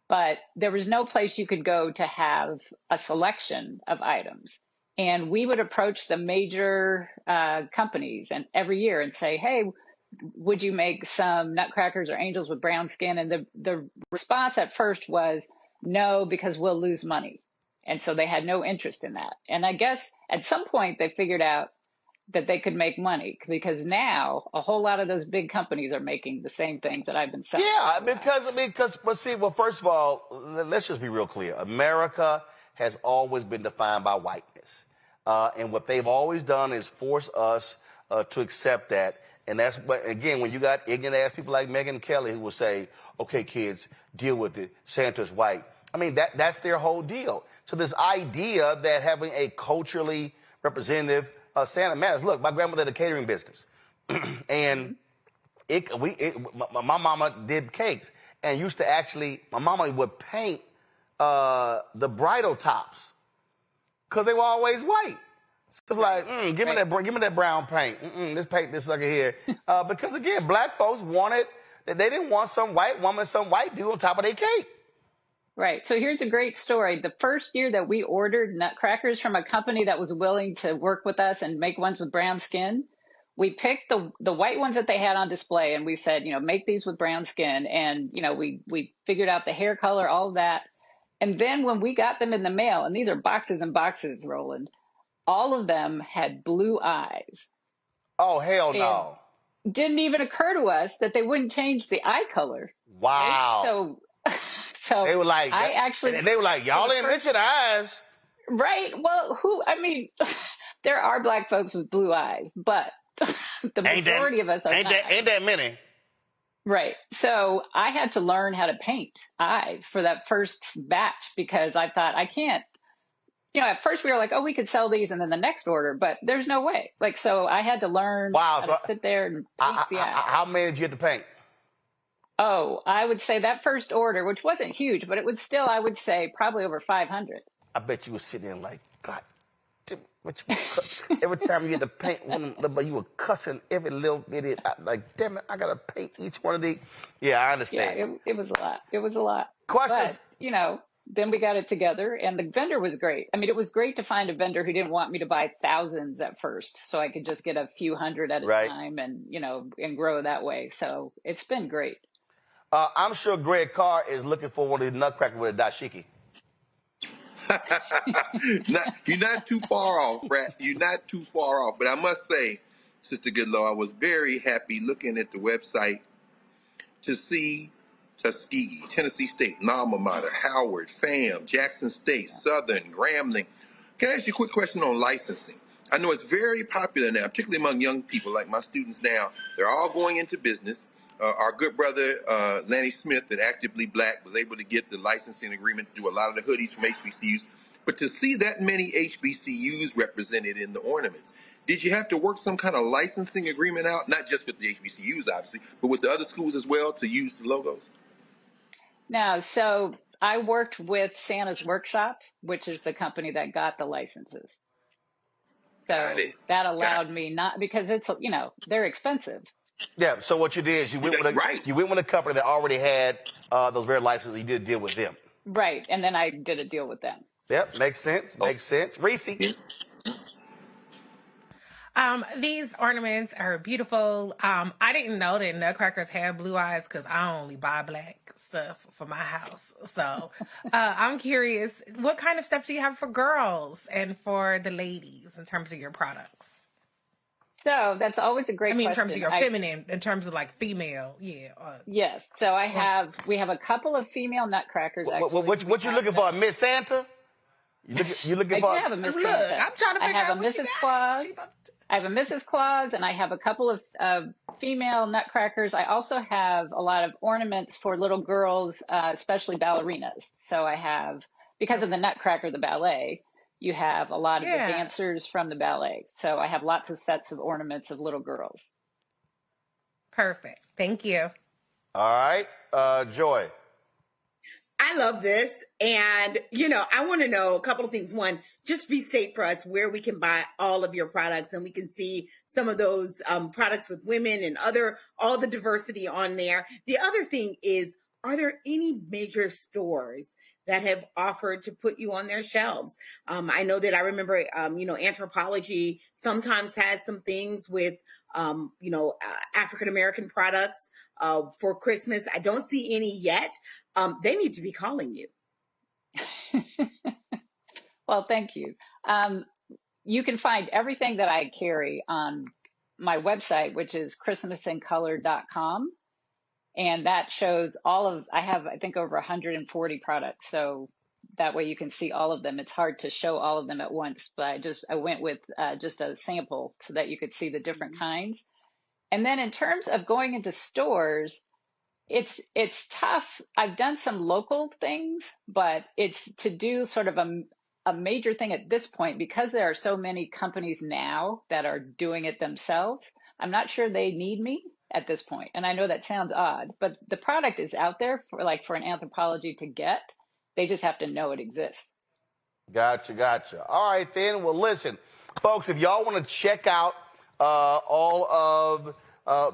but there was no place you could go to have a selection of items. And we would approach the major companies and every year and say, hey, would you make some nutcrackers or angels with brown skin? And the response at first was no, because we'll lose money. And so they had no interest in that. And I guess at some point they figured out that they could make money, because now a whole lot of those big companies are making the same things that I've been selling. Yeah, but see, well, first of all, let's just be real clear. America has always been defined by whiteness. And what they've always done is force us to accept that. And that's, but again, when you got ignorant ass people like Megyn Kelly who will say, okay, kids, deal with it. Santa's white. I mean, that's their whole deal. So this idea that having a culturally representative Santa matters. Look, my grandmother had a catering business. And my mama did cakes and used to actually, my mama would paint the bridal tops because they were always white. So it's like, give me that brown paint. Let's paint this sucker here. Because again, black folks wanted, they didn't want some white woman, some white dude on top of their cake. Right. So here's a great story. The first year that we ordered nutcrackers from a company that was willing to work with us and make ones with brown skin, we picked the white ones that they had on display and we said, make these with brown skin. And, we figured out the hair color, all of that. And then when we got them in the mail, and these are boxes and boxes, Roland, all of them had blue eyes. Oh, hell no. Didn't even occur to us that they wouldn't change the eye color. Wow. Right? So they were like, y'all ain't mentioned eyes. Right. Well, there are black folks with blue eyes, but the majority of us are not. Ain't that many. Right. So I had to learn how to paint eyes for that first batch because I thought I can't, at first we were like, oh, we could sell these and then the next order, but there's no way. So I had to learn how to sit there and paint the eyes. How many did you have to paint? Oh, I would say that first order, which wasn't huge, but it was still, I would say, probably over 500. I bet you were sitting there like, God, every time you had to paint one, but you were cussing every little bit. Like, damn it, I got to paint each one of these. Yeah, I understand. Yeah, it was a lot. It was a lot. Questions? But, then we got it together, and the vendor was great. I mean, it was great to find a vendor who didn't want me to buy thousands at first, so I could just get a few hundred at a time and, and grow that way. So it's been great. I'm sure Greg Carr is looking for one of the nutcrackers with a dashiki. You're not too far off, Rat. You're not too far off. But I must say, Sister Goodlow, I was very happy looking at the website to see Tuskegee, Tennessee State, Alma Mater, Howard, FAM, Jackson State, Southern, Grambling. Can I ask you a quick question on licensing? I know it's very popular now, particularly among young people like my students now. They're all going into business. Our good brother, Lanny Smith, at Actively Black, was able to get the licensing agreement to do a lot of the hoodies from HBCUs. But to see that many HBCUs represented in the ornaments, did you have to work some kind of licensing agreement out, not just with the HBCUs, obviously, but with the other schools as well to use the logos? No, so I worked with Santa's Workshop, which is the company that got the licenses. So that allowed me not, because it's, they're expensive. Yeah, so what you did is you went with a company that already had those very licenses. You did a deal with them. Right, and then I did a deal with them. Yep, makes sense. Makes sense. Reese. These ornaments are beautiful. I didn't know that nutcrackers had blue eyes because I only buy black stuff for my house. So I'm curious, what kind of stuff do you have for girls and for the ladies in terms of your products? So that's always a great question. In terms of your feminine, in terms of like female, yes. So we have a couple of female nutcrackers. What you looking for, Miss Santa? You looking for? I have a Miss Santa. I'm trying to figure out I have a Mrs. Claus. I have a Mrs. Claus, and I have a couple of female nutcrackers. I also have a lot of ornaments for little girls, especially ballerinas. So I have, because of the Nutcracker, the ballet, you have a lot of the dancers from the ballet. So I have lots of sets of ornaments of little girls. Perfect. Thank you. All right. Joy. I love this. And, I want to know a couple of things. One, just restate for us where we can buy all of your products and we can see some of those products with women and all the diversity on there. The other thing is, are there any major stores that have offered to put you on their shelves? I know that I remember, Anthropology sometimes has some things with, African-American products for Christmas. I don't see any yet. They need to be calling you. Well, thank you. You can find everything that I carry on my website, which is christmasincolor.com. And that shows I have, I think, over 140 products. So that way you can see all of them. It's hard to show all of them at once, but I went with just a sample so that you could see the different kinds. And then in terms of going into stores, it's tough. I've done some local things, but it's to do sort of a major thing at this point, because there are so many companies now that are doing it themselves. I'm not sure they need me at this point. And I know that sounds odd, but the product is out there for an Anthropology to get. They just have to know it exists. Gotcha. All right, then. Well, listen, folks, if y'all want to check out all of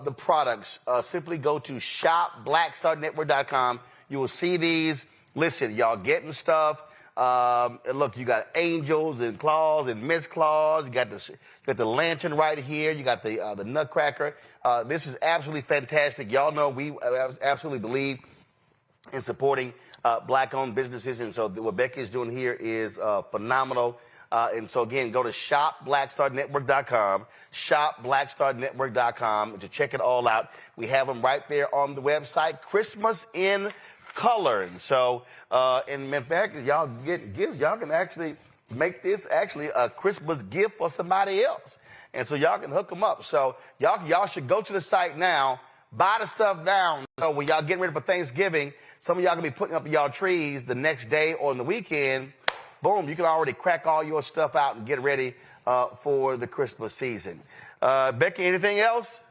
the products, simply go to shopblackstarnetwork.com. You will see these. Listen, y'all getting stuff. Look, you got angels and claws and Miss Claus. You got the lantern right here. You got the Nutcracker. This is absolutely fantastic. Y'all know we absolutely believe in supporting Black-owned businesses, and so what Becky is doing here is phenomenal. And so again, go to shopblackstarnetwork.com, shopblackstarnetwork.com to check it all out. We have them right there on the website. Christmas in color. And so, and in fact, y'all get gifts. Y'all can actually make this actually a Christmas gift for somebody else. And so y'all can hook them up. So y'all should go to the site now, buy the stuff down. So when y'all getting ready for Thanksgiving, some of y'all gonna be putting up y'all trees the next day or on the weekend. Boom, you can already crack all your stuff out and get ready for the Christmas season. Becky, anything else?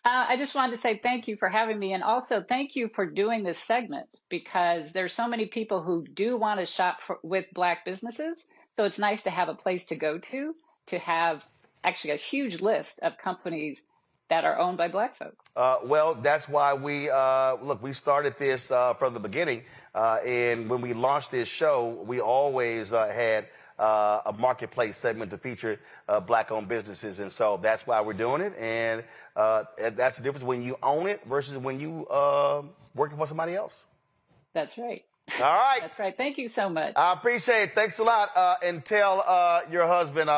I just wanted to say thank you for having me, and also thank you for doing this segment, because there's so many people who do want to shop with Black businesses. So it's nice to have a place to go to have actually a huge list of companies that are owned by Black folks. Well, that's why we started this from the beginning. And when we launched this show, we always had a marketplace segment to feature Black-owned businesses. And so that's why we're doing it. And that's the difference when you own it versus when you working for somebody else. That's right. All right. That's right. Thank you so much. I appreciate it. Thanks a lot. And tell your husband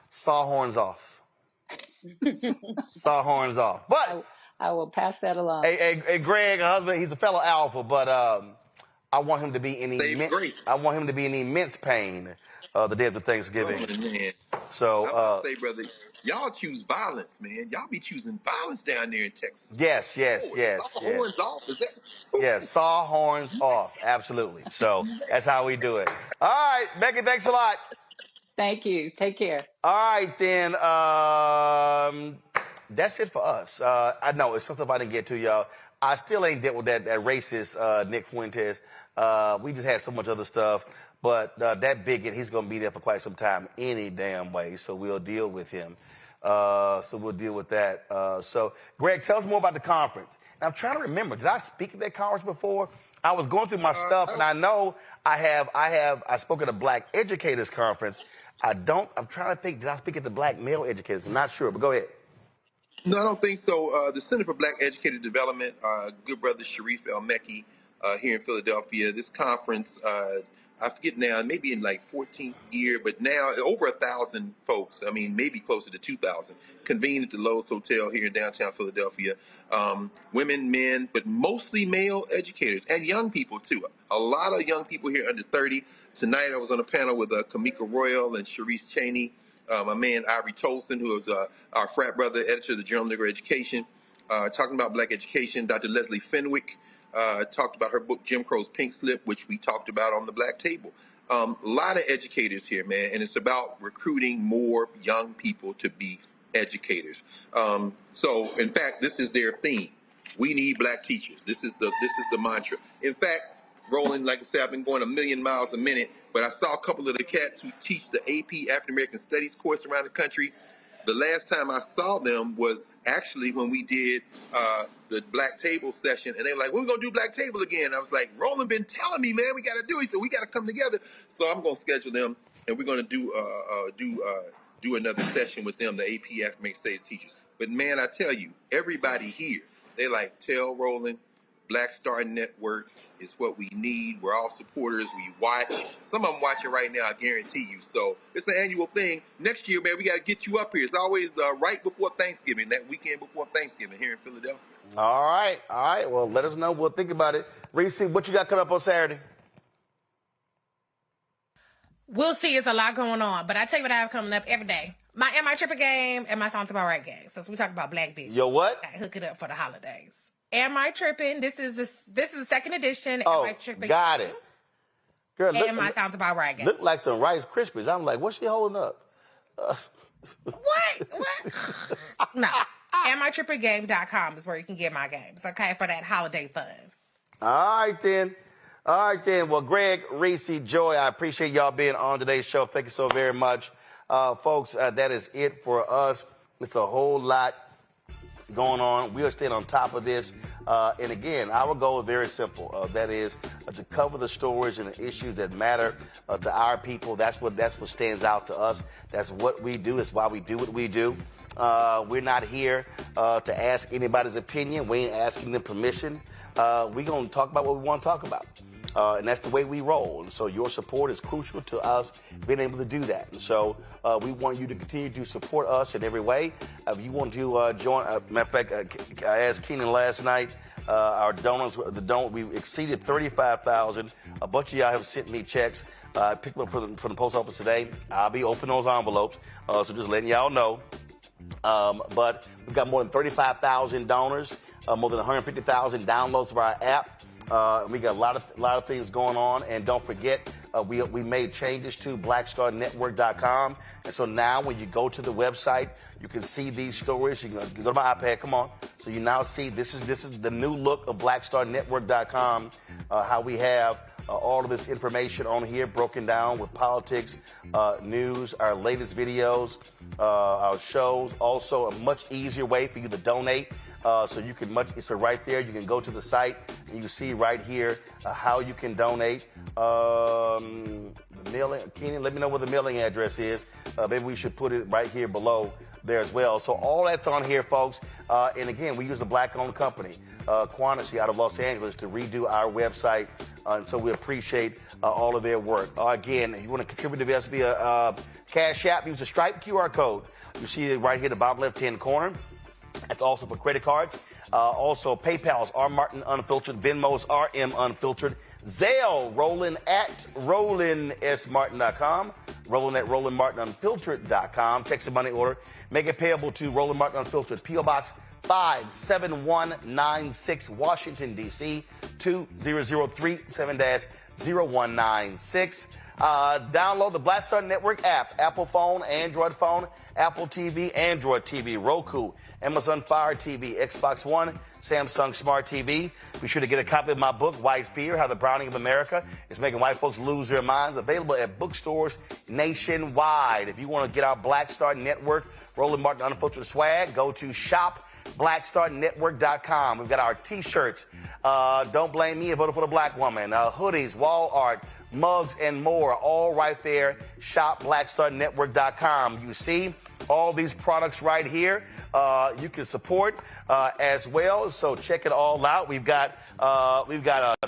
saw horns off. Saw horns off. But I will pass that along. Hey, Greg, her husband, he's a fellow alpha, but I want him to be in immense pain the day after Thanksgiving. Oh, man. So I want to say, brother, y'all choose violence, man. Y'all be choosing violence down there in Texas. Yes. Saw horns off. Is that? Yes, saw horns off. Absolutely. So that's how we do it. All right, Becky, thanks a lot. Thank you. Take care. All right, then. That's it for us. I know it's some stuff I didn't get to, y'all. I still ain't dealt with that racist Nick Fuentes. We just had so much other stuff. But that bigot, he's going to be there for quite some time any damn way. So we'll deal with him. So we'll deal with that. So, Greg, tell us more about the conference. And I'm trying to remember, did I speak at that conference before? I was going through my stuff, and I know I spoke at a Black Educators Conference. I'm trying to think, did I speak at the Black Male Educators? I'm not sure, but go ahead. No, I don't think so. The Center for Black Educator Development, good brother Sharif El-Mekki here in Philadelphia. This conference, I forget now, maybe in like 14th year, but now over 1,000 folks, I mean, maybe closer to 2,000, convened at the Lowe's Hotel here in downtown Philadelphia. Women, men, but mostly male educators and young people too. A lot of young people here under 30. Tonight I was on a panel with Kamika Royal and Sharice Cheney, my man Ivory Tolson, who is our frat brother, editor of the Journal of Negro Education, talking about Black education. Dr. Leslie Fenwick talked about her book, Jim Crow's Pink Slip, which we talked about on the Black Table. A lot of educators here, man, and it's about recruiting more young people to be educators. So, in fact, this is their theme. We need Black teachers. This is the mantra. In fact, Roland, like I said, I've been going 1,000,000 miles a minute, but I saw a couple of the cats who teach the AP African American Studies course around the country. The last time I saw them was actually when we did the Black Table session, and they were like, "We're gonna do Black Table again." I was like, "Roland been telling me, man, we got to do it." He said, "We got to come together." So I'm gonna schedule them, and we're gonna do another session with them, the AP African American Studies teachers. But man, I tell you, everybody here, they like, tell Roland, Black Star Network is what we need. We're all supporters. We watch. Some of them watching right now, I guarantee you. So it's an annual thing. Next year, man, we got to get you up here. It's always right before Thanksgiving, that weekend before Thanksgiving here in Philadelphia. All right. Well, let us know. We'll think about it. Reese, what you got coming up on Saturday? We'll see. It's a lot going on. But I tell you what I have coming up every day. My Am I Tripping game and my Sounds About Right game. Since we talk about Black bitch. Yo, what? I hook it up for the holidays. Am I Tripping? This is the second edition. Oh, Am I Tripping? got it. Girl, and my Sounds About Right game. Look like some Rice Krispies. I'm like, what's she holding up? What? No. AmITrippingGame.com is where you can get my games, okay, for that holiday fun. All right, then. Well, Greg, Reese, Joy, I appreciate y'all being on today's show. Thank you so very much. Folks, that is it for us. It's a whole lot going on. We are staying on top of this. And again, our goal is very simple. That is to cover the stories and the issues that matter to our people. That's what stands out to us. That's what we do. That's why we do what we do. We're not here to ask anybody's opinion. We ain't asking them permission. We're going to talk about what we want to talk about. And that's the way we roll. And so your support is crucial to us being able to do that. And so we want you to continue to support us in every way. If you want to join, matter of fact, I asked Keenan last night, our donors, we exceeded 35,000. A bunch of y'all have sent me checks. I picked them up from the post office today. I'll be opening those envelopes. So just letting y'all know. But we've got more than 35,000 donors, more than 150,000 downloads of our app. We got a lot of things going on, and don't forget, we made changes to BlackStarNetwork.com, and so now when you go to the website, you can see these stories. You can go to my iPad. Come on, so you now see this is the new look of BlackStarNetwork.com. How we have all of this information on here, broken down with politics, news, our latest videos, our shows. Also, a much easier way for you to donate. So you can it's right there. You can go to the site and you see right here how you can donate. The mailing, Keenan, let me know where the mailing address is. Maybe we should put it right here below there as well. So all that's on here, folks. And again, we use a black-owned company, Quantity, out of Los Angeles, to redo our website. And so we appreciate all of their work. Again, if you want to contribute to us via Cash App, use the Stripe QR code. You see it right here in the bottom left-hand corner. That's also for credit cards. Also, PayPal's R Martin Unfiltered, Venmo's RM Unfiltered, Zelle, Roland at RolandSMartin.com, Roland at RolandMartinUnfiltered.com. Text the money order. Make it payable to Roland Martin Unfiltered, P.O. Box 57196, Washington, D.C. 20037-0196. Download the Black Star Network app, Apple phone, Android phone, Apple TV, Android TV, Roku, Amazon Fire TV, Xbox One, Samsung Smart TV. Be sure to get a copy of my book, White Fear, How the Browning of America is Making White Folks Lose Their Minds. Available at bookstores nationwide. If you want to get our Black Star Network, Roland Martin Unfiltered swag, go to shop.blackstarnetwork.com. We've got our T-shirts. Don't blame me, I voted for the black woman. Hoodies, wall art, mugs, and more. All right there. Shop.blackstarnetwork.com. You see all these products right here. You can support as well. So check it all out. We've got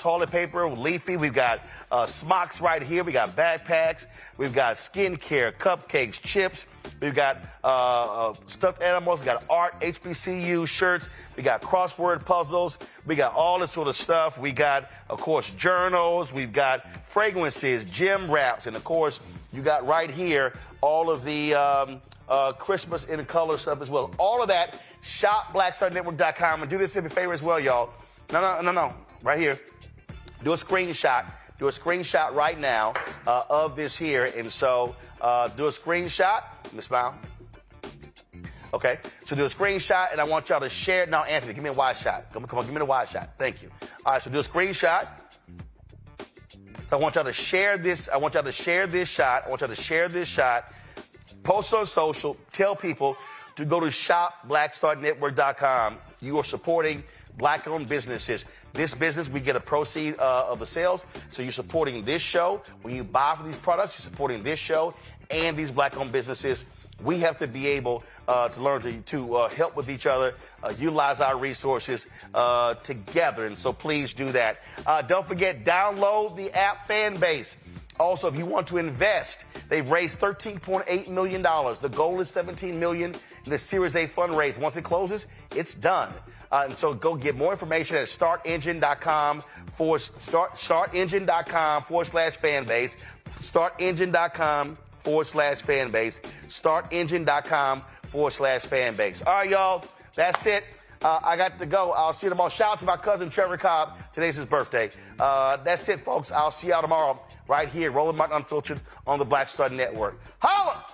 toilet paper, Leafy. We've got smocks right here. We got backpacks. We've got skincare, cupcakes, chips. We've got stuffed animals. We got art, HBCU shirts. We got crossword puzzles. We got all this sort of stuff. We got, of course, journals. We've got fragrances, gem wraps, and of course, you got right here all of the Christmas in color stuff as well. All of that, shop.blackstarnetwork.com. And do this in your favor as well, y'all. No. Right here. Do a screenshot. Do a screenshot right now of this here. And so do a screenshot. Let me smile. Okay. So do a screenshot, and I want y'all to share it. Now, Anthony, give me a wide shot. Come on, give me the wide shot. Thank you. All right, so do a screenshot. So I want y'all to share this. Post it on social. Tell people to go to shopblackstarnetwork.com. You are supporting Black-owned businesses. This business, we get a proceed of the sales. So you're supporting this show. When you buy for these products, you're supporting this show and these Black-owned businesses. We have to be able to learn to help with each other, utilize our resources together. And so please do that. Don't forget, download the app Fanbase. Also, if you want to invest, they've raised $13.8 million. The goal is $17 million in the Series A fundraise. Once it closes, it's done. And so go get more information at startengine.com/fanbase. Startengine.com/fanbase. Startengine.com/fanbase. All right, y'all. That's it. I got to go. I'll see you tomorrow. Shout out to my cousin, Trevor Cobb. Today's his birthday. That's it, folks. I'll see y'all tomorrow right here, Roland Martin Unfiltered on the Black Star Network. Holla!